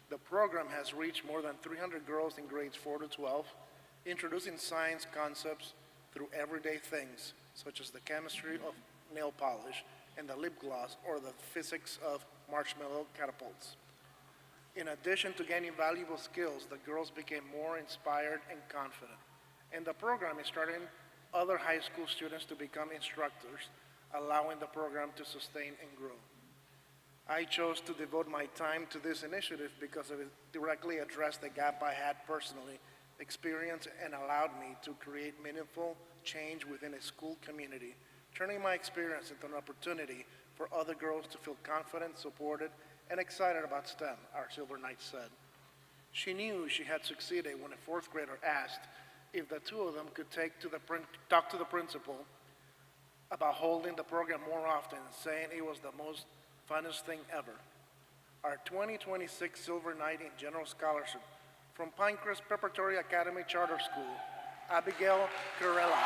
The program has reached more than 300 girls in grades 4 to 12, introducing science concepts through everyday things, such as the chemistry of nail polish and the lip gloss or the physics of marshmallow catapults. In addition to gaining valuable skills, the girls became more inspired and confident. And the program is starting other high school students to become instructors, allowing the program to sustain and grow. I chose to devote my time to this initiative because it directly addressed the gap I had personally experienced and allowed me to create meaningful change within a school community, turning my experience into an opportunity for other girls to feel confident, supported, and excited about STEM, our Silver Knight said. She knew she had succeeded when a fourth grader asked if the two of them could talk to the principal about holding the program more often, saying it was the most funnest thing ever. Our 2026 Silver Knight in General Scholarship from Pinecrest Preparatory Academy Charter School, Abigail Carella.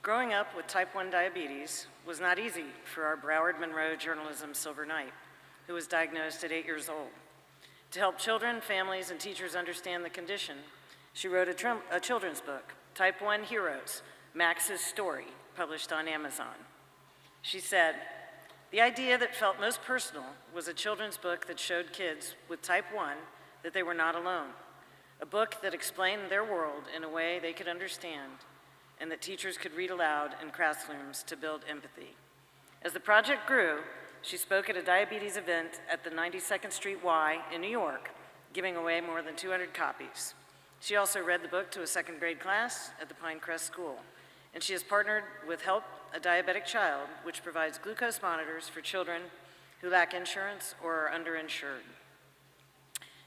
Growing up with type 1 diabetes was not easy for our Broward Monroe journalism Silver Knight, who was diagnosed at 8 years old. To help children, families, and teachers understand the condition, she wrote a children's book, Type 1 Heroes, Max's Story, published on Amazon. She said, "The idea that felt most personal was a children's book that showed kids with type 1 that they were not alone, a book that explained their world in a way they could understand, and that teachers could read aloud in classrooms to build empathy." As the project grew, she spoke at a diabetes event at the 92nd Street Y in New York, giving away more than 200 copies. She also read the book to a second grade class at the Pinecrest School, and she has partnered with Help a Diabetic Child, which provides glucose monitors for children who lack insurance or are underinsured.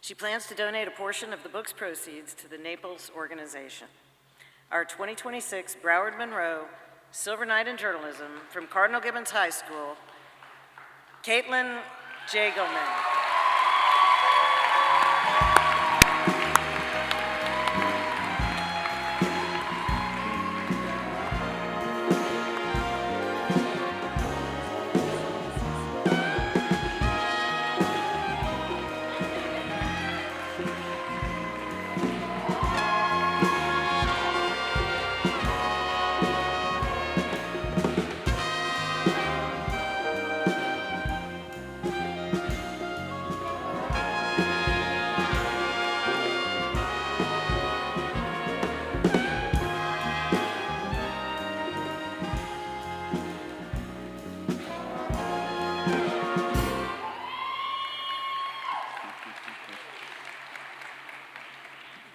She plans to donate a portion of the book's proceeds to the Naples organization. Our 2026 Broward Monroe Silver Knight in Journalism from Cardinal Gibbons High School, Caitlin Jagelman.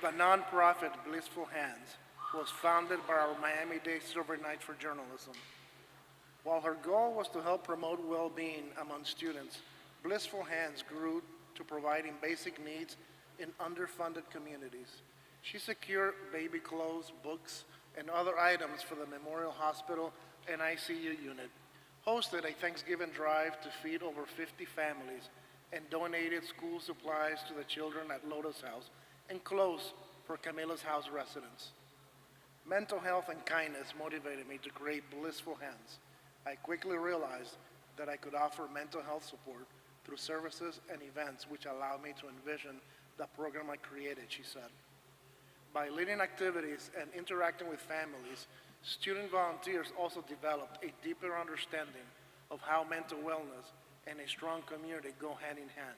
The nonprofit Blissful Hands was founded by our Miami-Dade Silver Knight for Journalism. While her goal was to help promote well-being among students, Blissful Hands grew to providing basic needs in underfunded communities. She secured baby clothes, books, and other items for the Memorial Hospital and ICU unit, hosted a Thanksgiving drive to feed over 50 families, and donated school supplies to the children at Lotus House and clothes for Camilla's House residents. Mental health and kindness motivated me to create Blissful Hands. I quickly realized that I could offer mental health support through services and events which allowed me to envision the program I created, she said. By leading activities and interacting with families, student volunteers also developed a deeper understanding of how mental wellness and a strong community go hand in hand.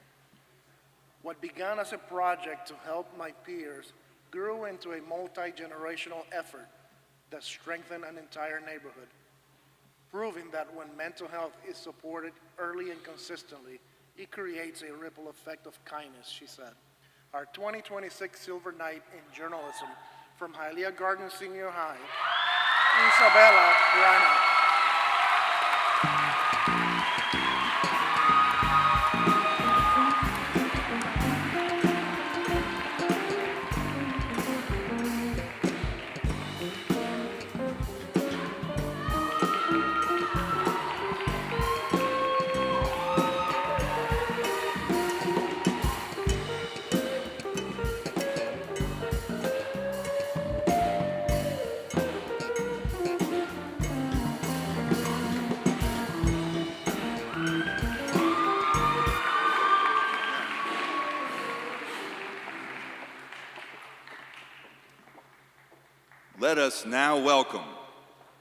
What began as a project to help my peers grew into a multi-generational effort that strengthened an entire neighborhood, proving that when mental health is supported early and consistently, it creates a ripple effect of kindness, she said. Our 2026 Silver Knight in Journalism from Hialeah Gardens Senior High, Isabella Rana.
us now welcome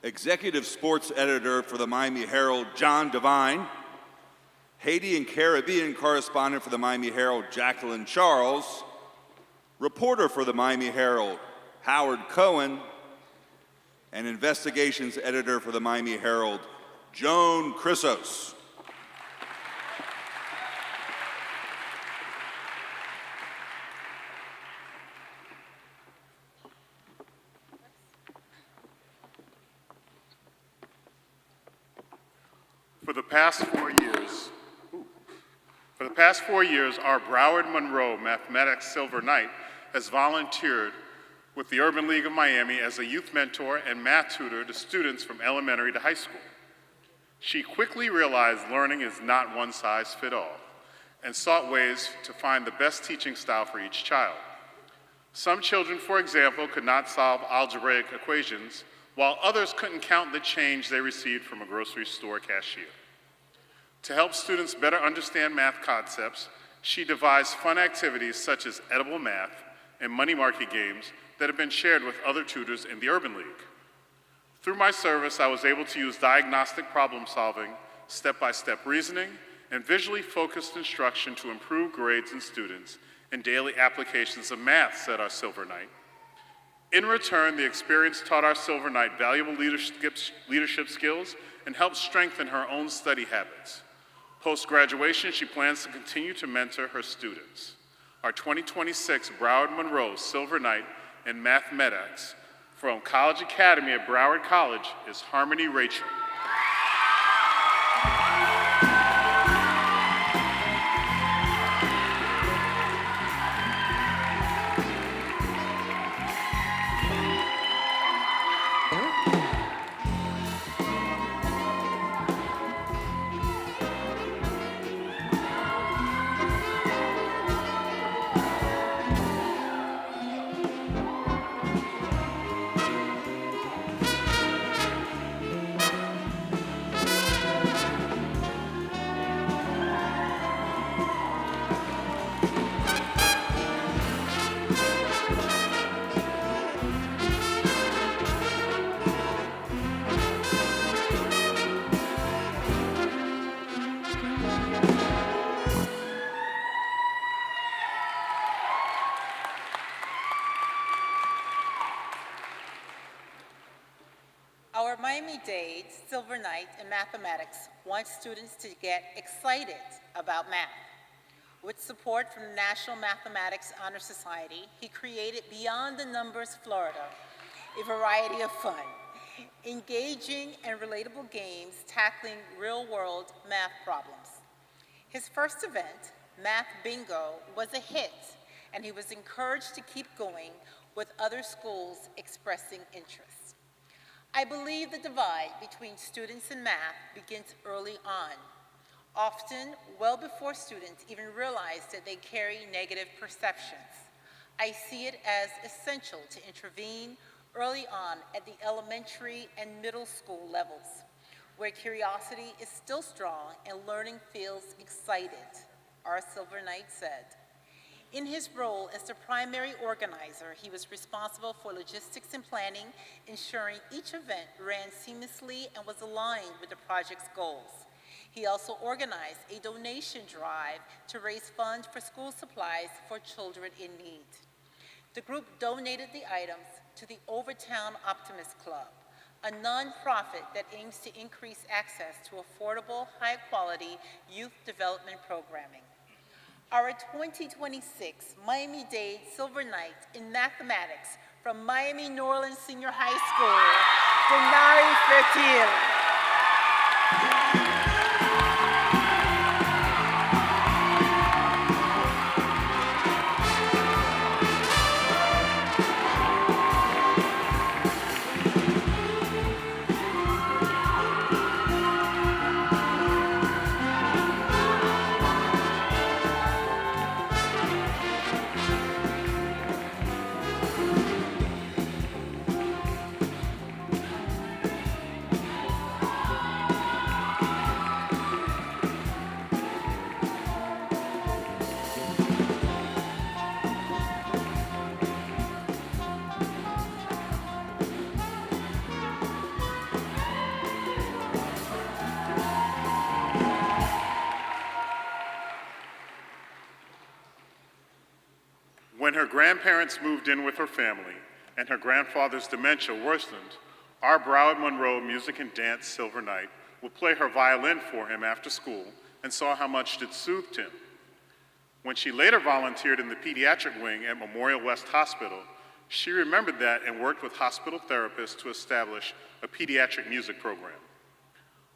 Executive Sports Editor for the Miami Herald, John Devine, Haiti and Caribbean Correspondent for the Miami Herald, Jacqueline Charles, Reporter for the Miami Herald, Howard Cohen, and Investigations Editor for the Miami Herald, Joan Chrysos.
For the past 4 years, our Broward Monroe Mathematics Silver Knight has volunteered with the Urban League of Miami as a youth mentor and math tutor to students from elementary to high school. She quickly realized learning is not one size fits all and sought ways to find the best teaching style for each child. Some children, for example, could not solve algebraic equations, while others couldn't count the change they received from a grocery store cashier. To help students better understand math concepts, she devised fun activities such as edible math and money market games that have been shared with other tutors in the Urban League. Through my service, I was able to use diagnostic problem solving, step-by-step reasoning, and visually focused instruction to improve grades in students in daily applications of math, said our Silver Knight. In return, the experience taught our Silver Knight valuable leadership skills and helped strengthen her own study habits. Post-graduation, she plans to continue to mentor her students. Our 2026 Broward Monroe Silver Knight in Mathematics from College Academy at Broward College is Harmony Rachel.
Our Miami-Dade Silver Knight in Mathematics wants students to get excited about math. With support from the National Mathematics Honor Society, he created Beyond the Numbers Florida, a variety of fun, engaging and relatable games tackling real-world math problems. His first event, Math Bingo, was a hit, and he was encouraged to keep going with other schools expressing interest. I believe the divide between students and math begins early on, often well before students even realize that they carry negative perceptions. I see it as essential to intervene early on at the elementary and middle school levels, where curiosity is still strong and learning feels excited, our Silver Knight said. In his role as the primary organizer, he was responsible for logistics and planning, ensuring each event ran seamlessly and was aligned with the project's goals. He also organized a donation drive to raise funds for school supplies for children in need. The group donated the items to the Overtown Optimist Club, a nonprofit that aims to increase access to affordable, high-quality youth development programming. Our 2026 Miami-Dade Silver Knight in Mathematics from Miami New Orleans Senior High School, Denari Fertil.
her grandparents moved in with her family and her grandfather's dementia worsened, our Broward Monroe Music and Dance Silver Knight would play her violin for him after school and saw how much it soothed him. When she later volunteered in the pediatric wing at Memorial West Hospital, she remembered that and worked with hospital therapists to establish a pediatric music program.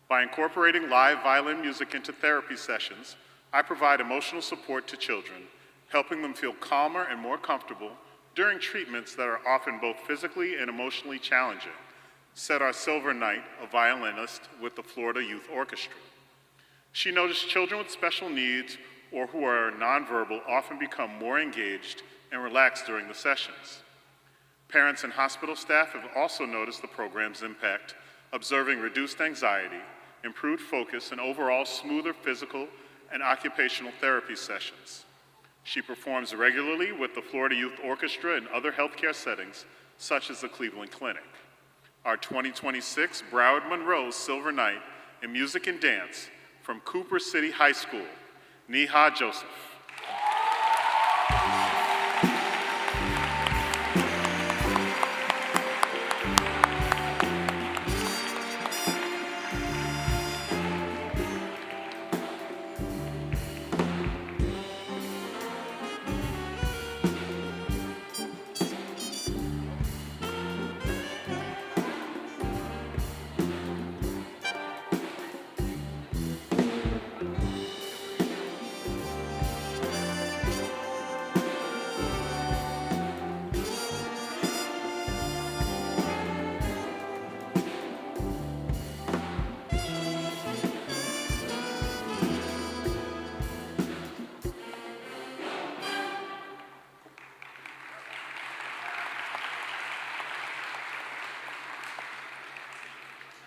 By incorporating live violin music into therapy sessions, I provide emotional support to children, helping them feel calmer and more comfortable during treatments that are often both physically and emotionally challenging, said our Silver Knight, a violinist with the Florida Youth Orchestra. She noticed children with special needs or who are nonverbal often become more engaged and relaxed during the sessions. Parents and hospital staff have also noticed the program's impact, observing reduced anxiety, improved focus, and overall smoother physical and occupational therapy sessions. She performs regularly with the Florida Youth Orchestra and other healthcare settings, such as the Cleveland Clinic. Our 2026 Broward Monroe Silver Knight in Music and Dance from Cooper City High School, Neha Joseph.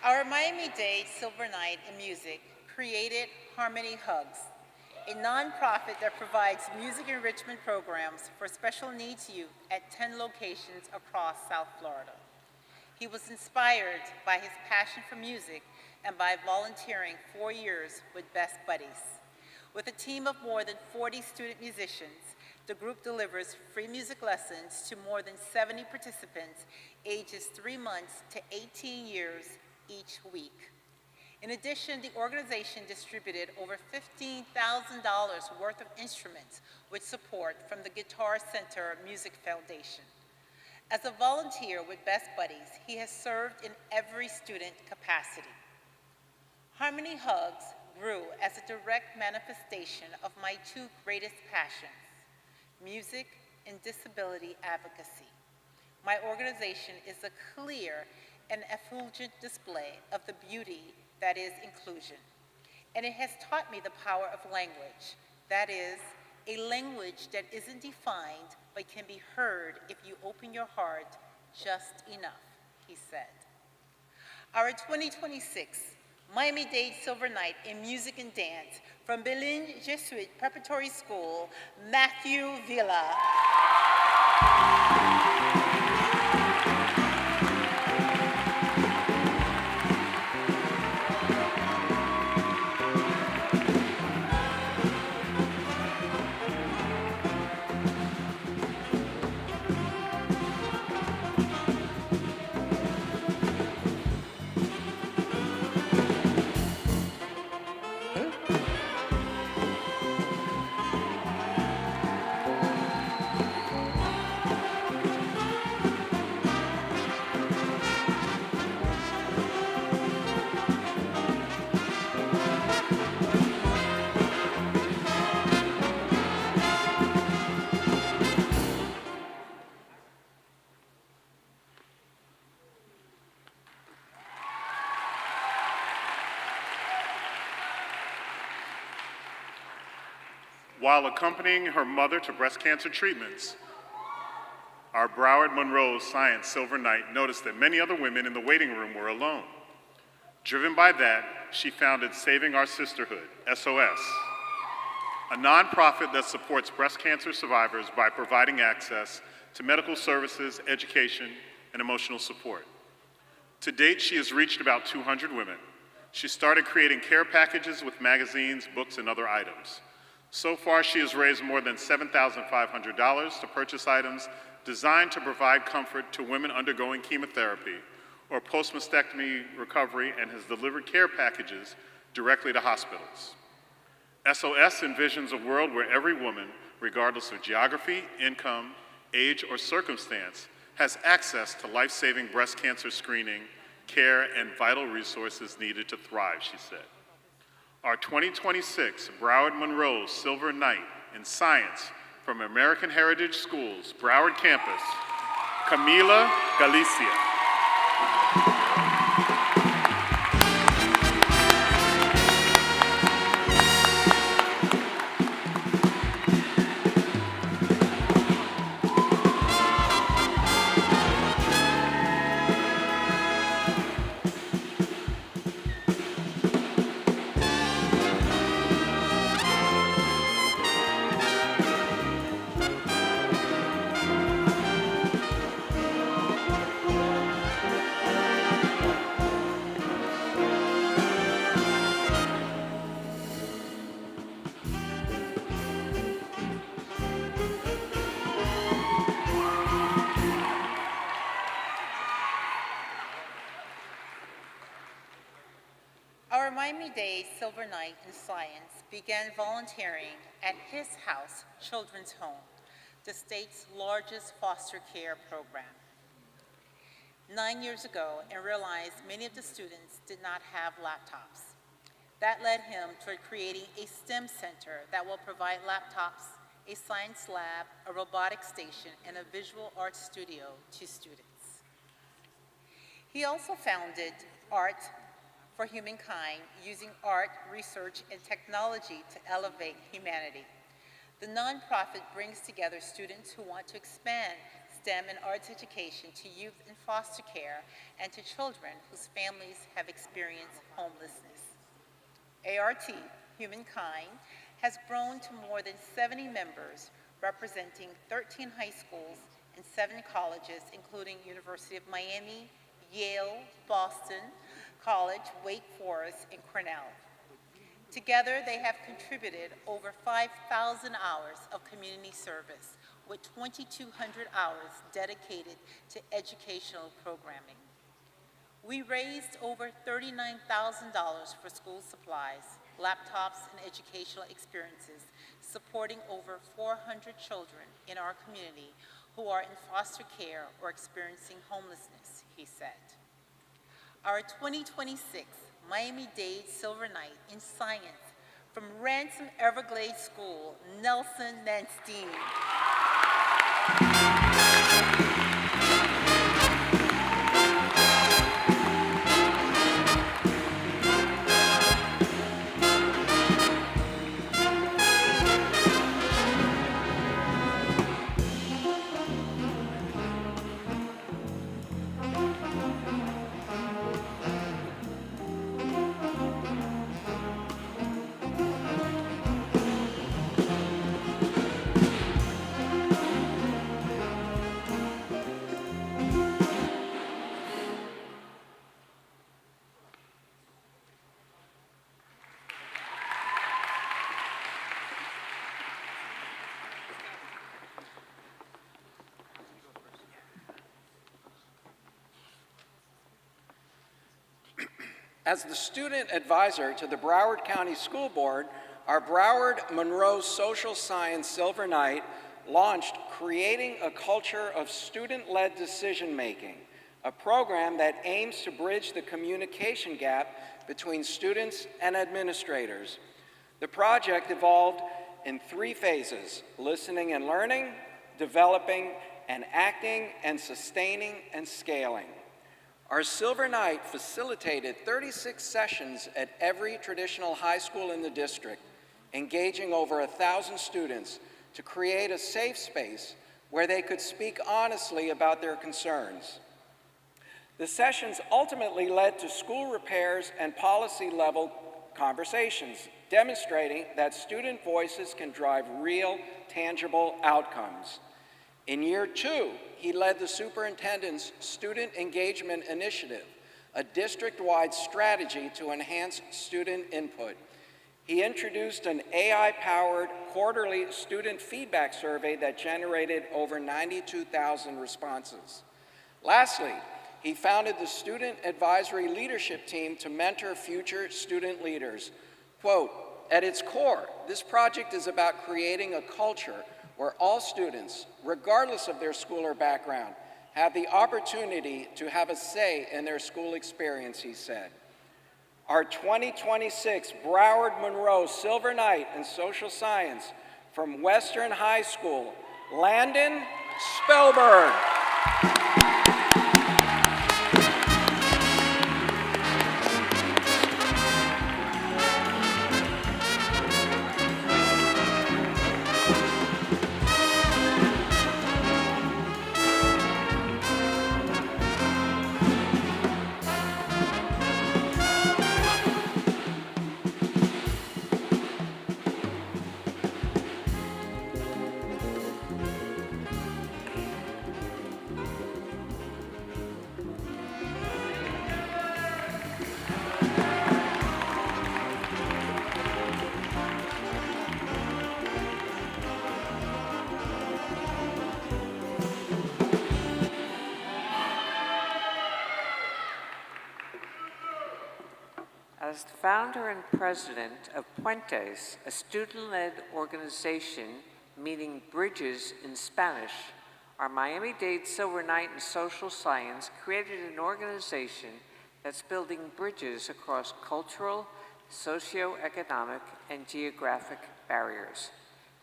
Our Miami-Dade Silver Knight in Music created Harmony Hugs, a nonprofit that provides music enrichment programs for special needs youth at 10 locations across South Florida. He was inspired by his passion for music and by volunteering 4 years with Best Buddies. With a team of more than 40 student musicians, the group delivers free music lessons to more than 70 participants ages 3 months to 18 years each week. In addition, the organization distributed over $15,000 worth of instruments with support from the Guitar Center Music Foundation. As a volunteer with Best Buddies, he has served in every student capacity. Harmony Hugs grew as a direct manifestation of my two greatest passions, music and disability advocacy. My organization is a clear and effulgent display of the beauty that is inclusion. And it has taught me the power of language, that is, a language that isn't defined but can be heard if you open your heart just enough, he said. Our 2026 Miami-Dade Silver Knight in Music and Dance from Berlin Jesuit Preparatory School, Matthew Villa.
While accompanying her mother to breast cancer treatments, our Broward Monroe Science Silver Knight noticed that many other women in the waiting room were alone. Driven by that, she founded Saving Our Sisterhood, SOS, a nonprofit that supports breast cancer survivors by providing access to medical services, education, and emotional support. To date, she has reached about 200 women. She started creating care packages with magazines, books, and other items.
So far, she has raised more than $7,500 to purchase items designed to provide comfort to women undergoing chemotherapy or post-mastectomy recovery and has delivered care packages directly to hospitals. SOS envisions a world where every woman, regardless of geography, income, age, or circumstance, has access to life-saving breast cancer screening, care, and vital resources needed to thrive, she said. Our 2026 Broward Monroe Silver Knight in Science from American Heritage Schools, Broward campus, Camila Galicia.
Our Miami-Dade Silver Knight in Science began volunteering at His House Children's Home, the state's largest foster care program. 9 years ago, and realized many of the students did not have laptops. That led him toward creating a STEM center that will provide laptops, a science lab, a robotics station, and a visual arts studio to students. He also founded Art for Humankind, using art, research, and technology to elevate humanity. The nonprofit brings together students who want to expand STEM and arts education to youth in foster care and to children whose families have experienced homelessness. ART, Humankind, has grown to more than 70 members, representing 13 high schools and 7 colleges, including University of Miami, Yale, Boston College, Wake Forest, and Cornell. Together, they have contributed over 5,000 hours of community service, with 2,200 hours dedicated to educational programming. We raised over $39,000 for school supplies, laptops, and educational experiences, supporting over 400 children in our community who are in foster care or experiencing homelessness, he said. Our 2026 Miami-Dade Silver Knight in Science from Ransom Everglades School, Nelson Nanstein.
As the student advisor to the Broward County School Board, our Broward Monroe Social Science Silver Knight launched Creating a Culture of Student-Led Decision-Making, a program that aims to bridge the communication gap between students and administrators. The project evolved in 3 phases: listening and learning, developing and acting, and sustaining and scaling. Our Silver Knight facilitated 36 sessions at every traditional high school in the district, engaging over 1,000 students to create a safe space where they could speak honestly about their concerns. The sessions ultimately led to school repairs and policy-level conversations, demonstrating that student voices can drive real, tangible outcomes. In year 2, he led the superintendent's Student Engagement Initiative, a district-wide strategy to enhance student input. He introduced an AI-powered quarterly student feedback survey that generated over 92,000 responses. Lastly, he founded the Student Advisory Leadership Team to mentor future student leaders. Quote, "At its core, this project is about creating a culture where all students, regardless of their school or background, have the opportunity to have a say in their school experience," he said. Our 2026 Broward Monroe Silver Knight in Social Science from Western High School, Landon Spellberg.
As the founder and president of Puentes, a student-led organization meaning bridges in Spanish, our Miami-Dade Silver Knight in Social Science created an organization that's building bridges across cultural, socioeconomic, and geographic barriers.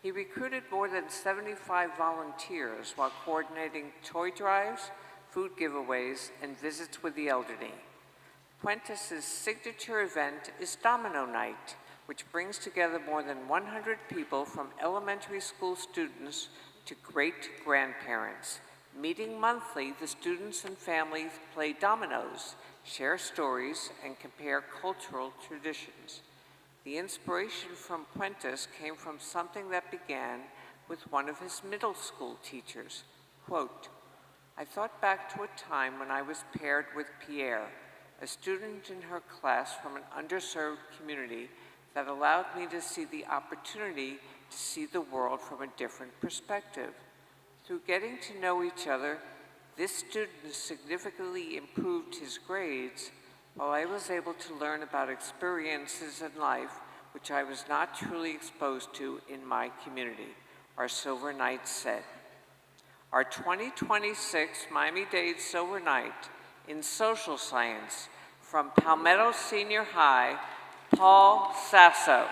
He recruited more than 75 volunteers while coordinating toy drives, food giveaways, and visits with the elderly. Puentes' signature event is Domino Night, which brings together more than 100 people from elementary school students to great-grandparents. Meeting monthly, the students and families play dominoes, share stories, and compare cultural traditions. The inspiration from Puentes came from something that began with one of his middle school teachers. Quote, "I thought back to a time when I was paired with Pierre, a student in her class from an underserved community that allowed me to see the opportunity to see the world from a different perspective. Through getting to know each other, this student significantly improved his grades, while I was able to learn about experiences in life which I was not truly exposed to in my community," our Silver Knight said. Our 2026 Miami-Dade Silver Knight in Social Science from Palmetto Senior High, Paul Sasso.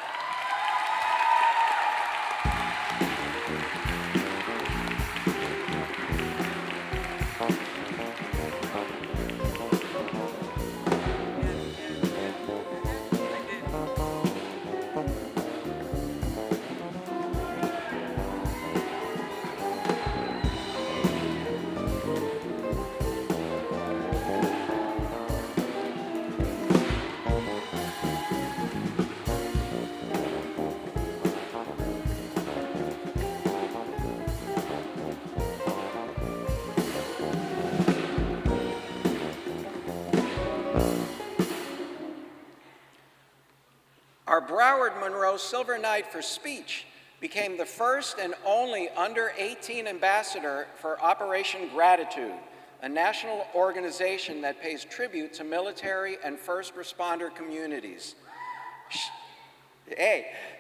Our Broward Monroe Silver Knight for Speech became the first and only under-18 ambassador for Operation Gratitude, a national organization that pays tribute to military and first responder communities.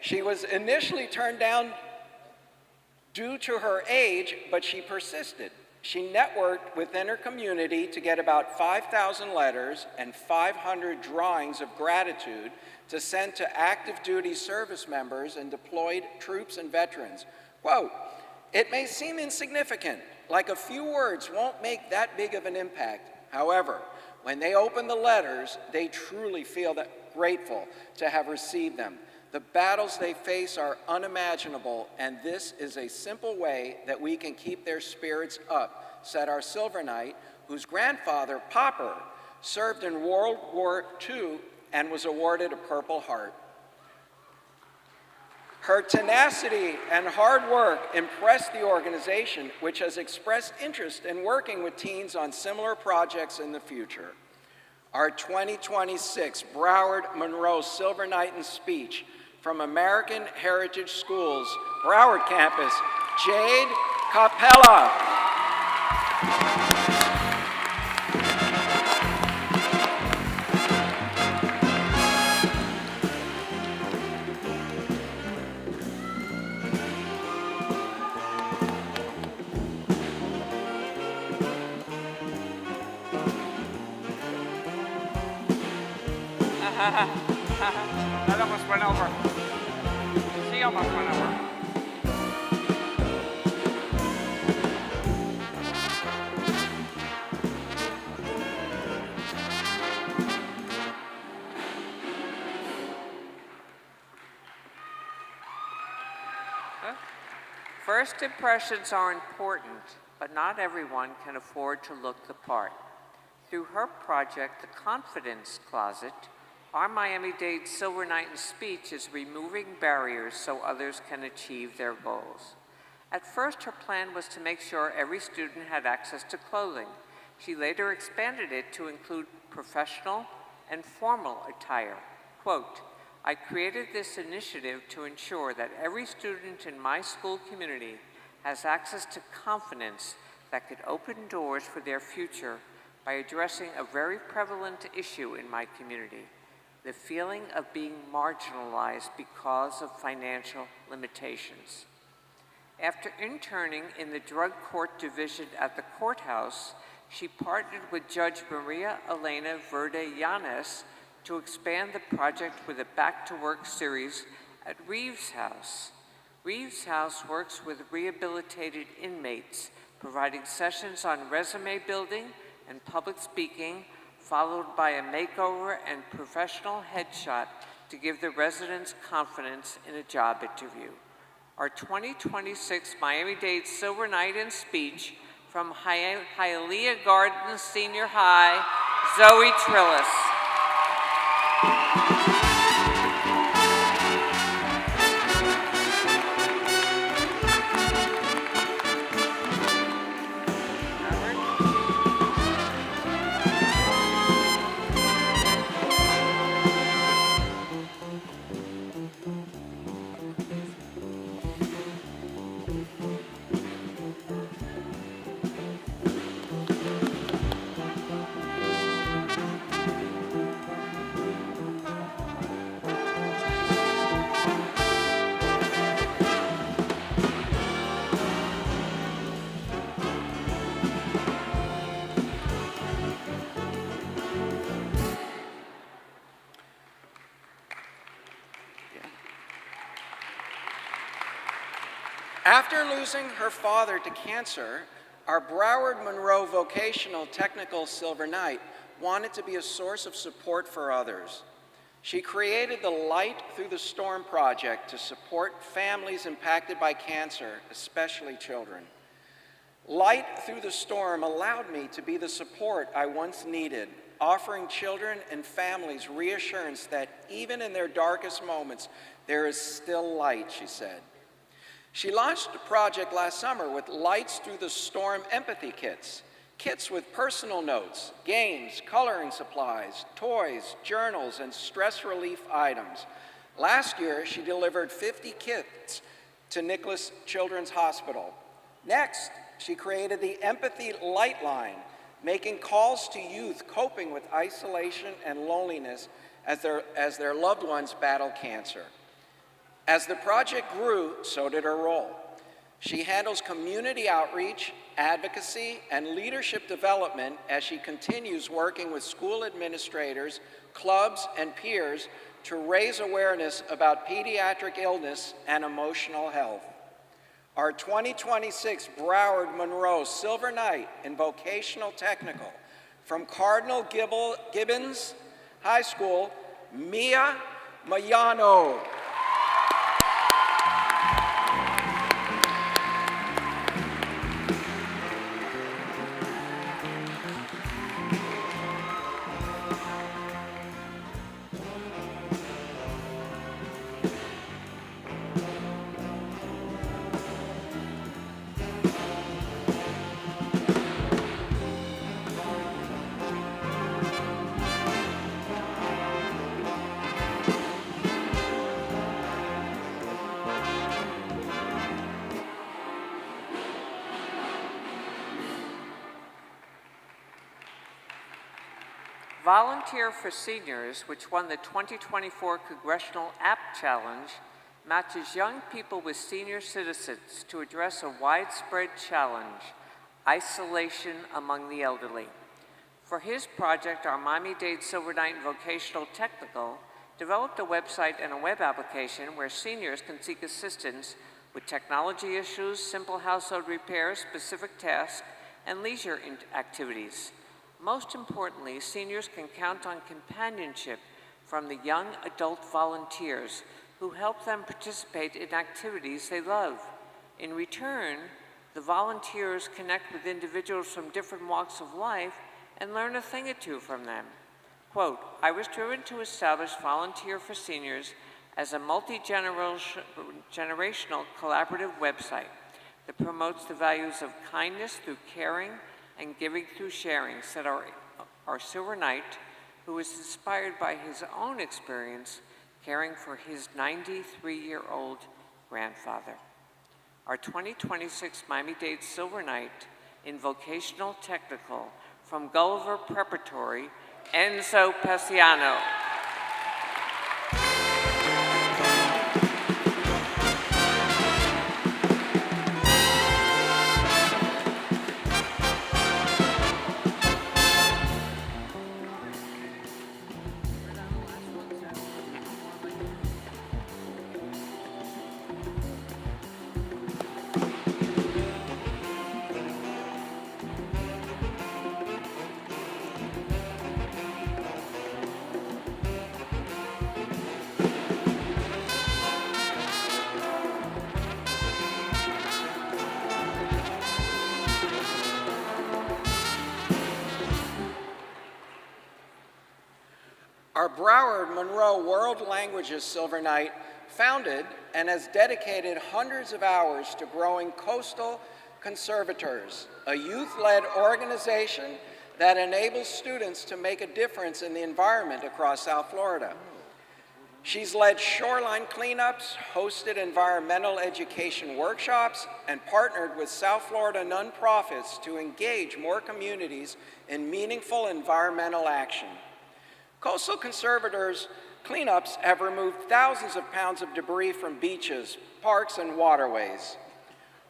She was initially turned down due to her age, but she persisted. She networked within her community to get about 5,000 letters and 500 drawings of gratitude to send to active duty service members and deployed troops and veterans. Quote, "It may seem insignificant, like a few words won't make that big of an impact. However, when they open the letters, they truly feel grateful to have received them. The battles they face are unimaginable, and this is a simple way that we can keep their spirits up," said our Silver Knight, whose grandfather, Popper, served in World War II and was awarded a Purple Heart. Her tenacity and hard work impressed the organization, which has expressed interest in working with teens on similar projects in the future. Our 2026 Broward Monroe Silver Knight in Speech from American Heritage Schools, Broward campus, Jade Capella.
That almost went over. She almost went over. First impressions are important, but not everyone can afford to look the part. Through her project, The Confidence Closet, our Miami-Dade Silver Night in Speech is removing barriers so others can achieve their goals. At first, her plan was to make sure every student had access to clothing. She later expanded it to include professional and formal attire. Quote, "I created this initiative to ensure that every student in my school community has access to confidence that could open doors for their future by addressing a very prevalent issue in my community, the feeling of being marginalized because of financial limitations." After interning in the drug court division at the courthouse, she partnered with Judge Maria Elena Verde Llanes to expand the project with a Back to Work series at Reeves House. Reeves House works with rehabilitated inmates, providing sessions on resume building and public speaking, followed by a makeover and professional headshot to give the residents confidence in a job interview. Our 2026 Miami-Dade Silver Night in Speech from Hialeah Gardens Senior High, Zoe Trillis.
After losing her father to cancer, our Broward Monroe Vocational Technical Silver Night wanted to be a source of support for others. She created the Light Through the Storm project to support families impacted by cancer, especially children. Light Through the Storm allowed me to be the support I once needed, offering children and families reassurance that even in their darkest moments, there is still light, she said. She launched a project last summer with Lights Through the Storm empathy kits, kits with personal notes, games, coloring supplies, toys, journals, and stress relief items. Last year, she delivered 50 kits to Nicholas Children's Hospital. Next, she created the Empathy Light Line, making calls to youth coping with isolation and loneliness as their loved ones battle cancer. As the project grew, so did her role. She handles community outreach, advocacy, and leadership development as she continues working with school administrators, clubs, and peers to raise awareness about pediatric illness and emotional health. Our 2026 Broward Monroe Silver Night in Vocational Technical from Cardinal Gibbons High School, Mia Mayano.
Volunteer for Seniors, which won the 2024 Congressional App Challenge, matches young people with senior citizens to address a widespread challenge, isolation among the elderly. For his project, our Miami-Dade Silver Knight Vocational Technical developed a website and a web application where seniors can seek assistance with technology issues, simple household repairs, specific tasks, and leisure activities. Most importantly, seniors can count on companionship from the young adult volunteers who help them participate in activities they love. In return, the volunteers connect with individuals from different walks of life and learn a thing or two from them. Quote, I was driven to establish Volunteer for Seniors as a multi-generational collaborative website that promotes the values of kindness through caring and giving through sharing, said our Silver Knight, who was inspired by his own experience caring for his 93-year-old grandfather. Our 2026 Miami-Dade Silver Knight in Vocational Technical from Gulliver Preparatory, Enzo Paciano.
Our Broward Monroe World Languages Silver Knight founded and has dedicated hundreds of hours to growing Coastal Conservators, a youth-led organization that enables students to make a difference in the environment across South Florida. She's led shoreline cleanups, hosted environmental education workshops, and partnered with South Florida nonprofits to engage more communities in meaningful environmental action. Coastal Conservators cleanups have removed thousands of pounds of debris from beaches, parks, and waterways.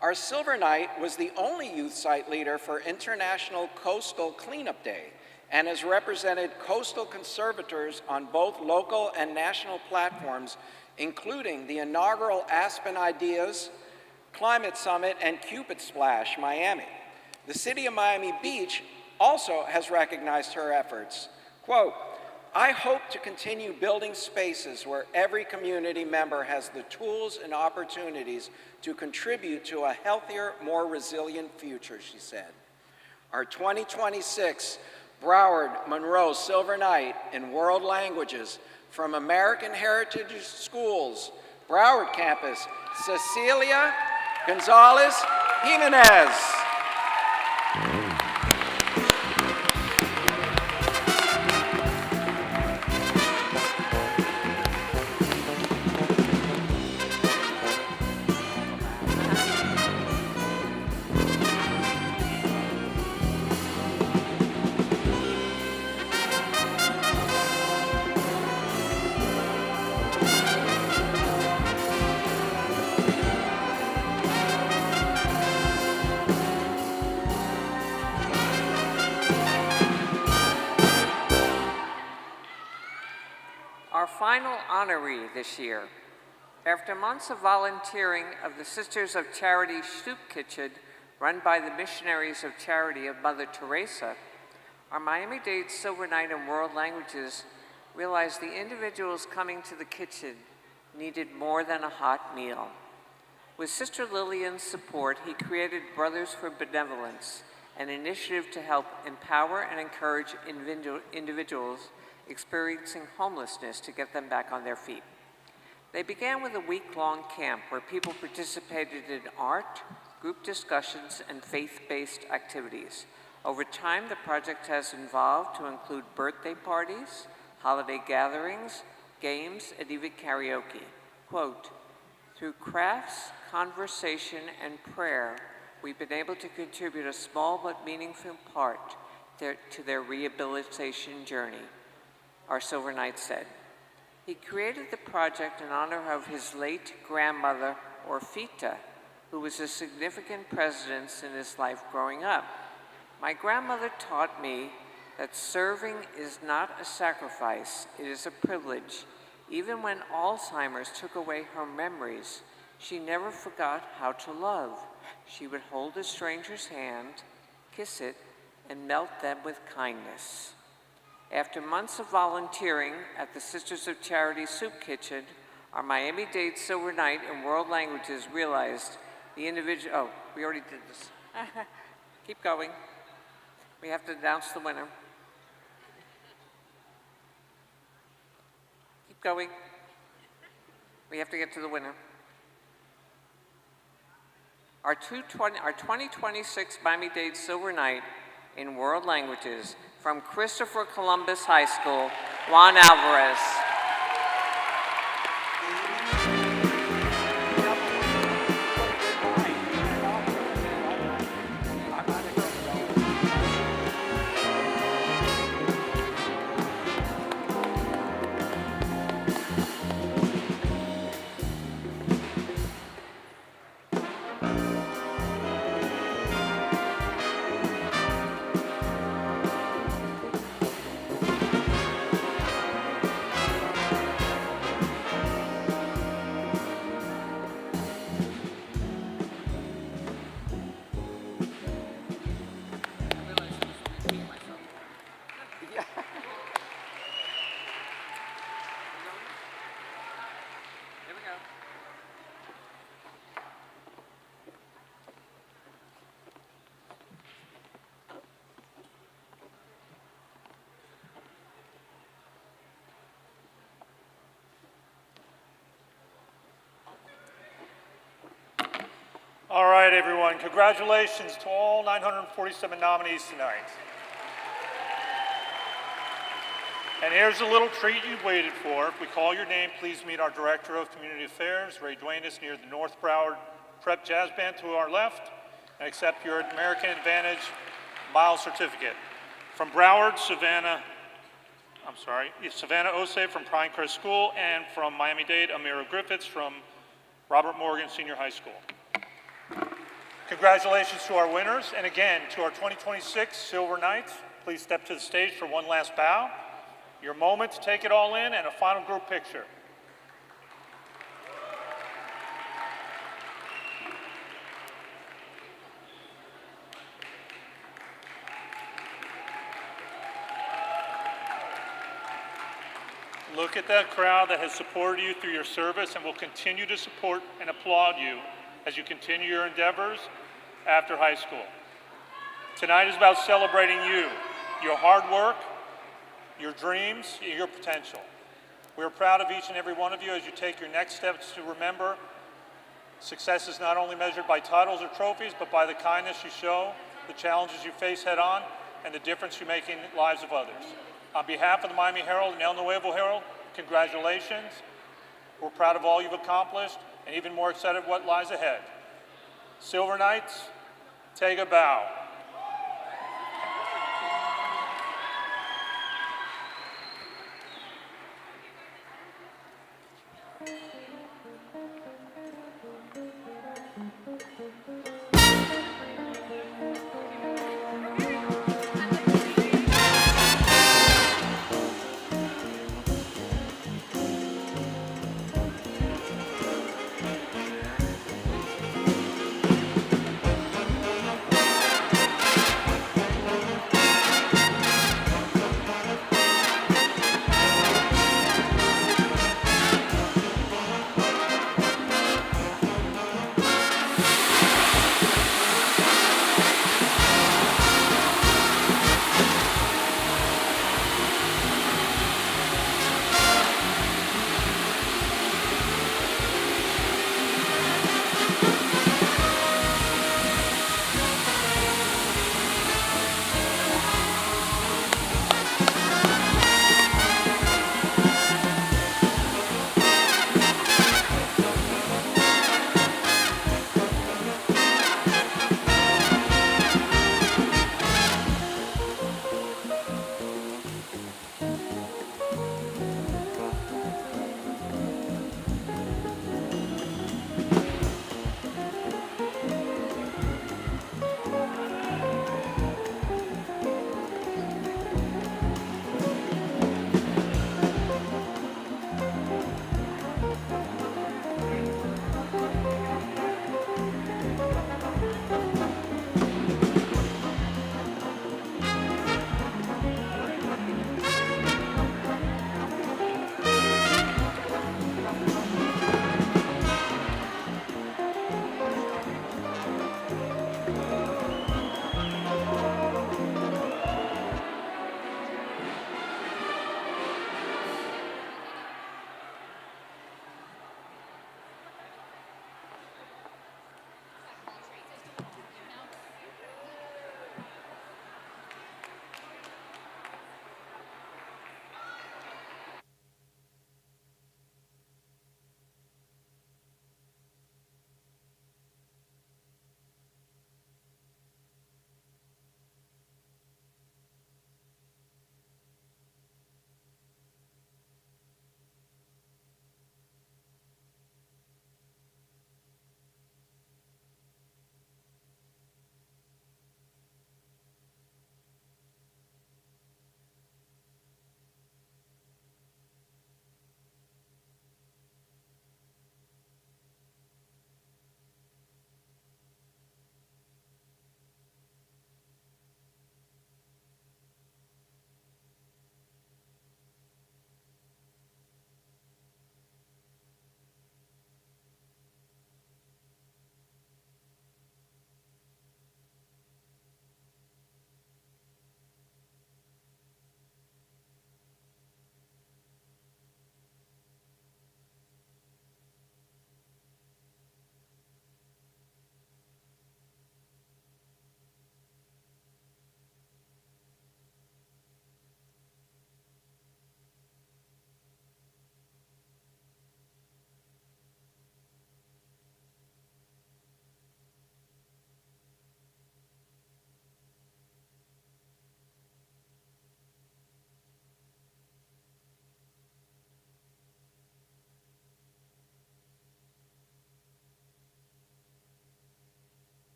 Our Silver Knight was the only youth site leader for International Coastal Cleanup Day and has represented Coastal Conservators on both local and national platforms, including the inaugural Aspen Ideas, Climate Summit, and Cupid Splash, Miami. The city of Miami Beach also has recognized her efforts. Quote, I hope to continue building spaces where every community member has the tools and opportunities to contribute to a healthier, more resilient future, she said. Our 2026 Broward Monroe Silver Knight in World Languages from American Heritage Schools, Broward Campus, Cecilia Gonzalez Jimenez.
Our final honoree this year. After months of volunteering of the Sisters of Charity Soup Kitchen, run by the Missionaries of Charity of Mother Teresa, our Miami-Dade Silver Knight in World Languages realized the individuals coming to the kitchen needed more than a hot meal. With Sister Lillian's support, he created Brothers for Benevolence, an initiative to help empower and encourage individuals experiencing homelessness to get them back on their feet. They began with a week-long camp where people participated in art, group discussions, and faith-based activities. Over time, the project has evolved to include birthday parties, holiday gatherings, games, and even karaoke. Quote, through crafts, conversation, and prayer, we've been able to contribute a small but meaningful part to their rehabilitation journey, our Silver Knight said. He created the project in honor of his late grandmother, Orfita, who was a significant presence in his life growing up. My grandmother taught me that serving is not a sacrifice, it is a privilege. Even when Alzheimer's took away her memories, she never forgot how to love. She would hold a stranger's hand, kiss it, and melt them with kindness. After months of volunteering at the Sisters of Charity Soup Kitchen, our Miami-Dade Silver Knight in World Languages realized the individual, oh, we already did this. Keep going. We have to announce the winner. Keep going. We have to get to the winner. Our 2026 Miami-Dade Silver Knight in World Languages from Christopher Columbus High School, Juan Alvarez.
All right, everyone. Congratulations to all 947 nominees tonight. And here's a little treat you waited for. If we call your name, please meet our Director of Community Affairs, Ray Duenas, near the North Broward Prep Jazz Band to our left, and accept your American Advantage Miles Certificate. From Broward, Savannah Osei from Pinecrest School, and from Miami-Dade, Amira Griffiths from Robert Morgan Senior High School. Congratulations to our winners, and again, to our 2026 Silver Knights. Please step to the stage for one last bow, your moment to take it all in, and a final group picture. Look at that crowd that has supported you through your service and will continue to support and applaud you as you continue your endeavors after high school. Tonight is about celebrating you, your hard work, your dreams, your potential. We are proud of each and every one of you as you take your next steps to remember success is not only measured by titles or trophies, but by the kindness you show, the challenges you face head on, and the difference you make in the lives of others. On behalf of the Miami Herald and El Nuevo Herald, congratulations. We're proud of all you've accomplished, and even more excited what lies ahead. Silver Knights, take a bow.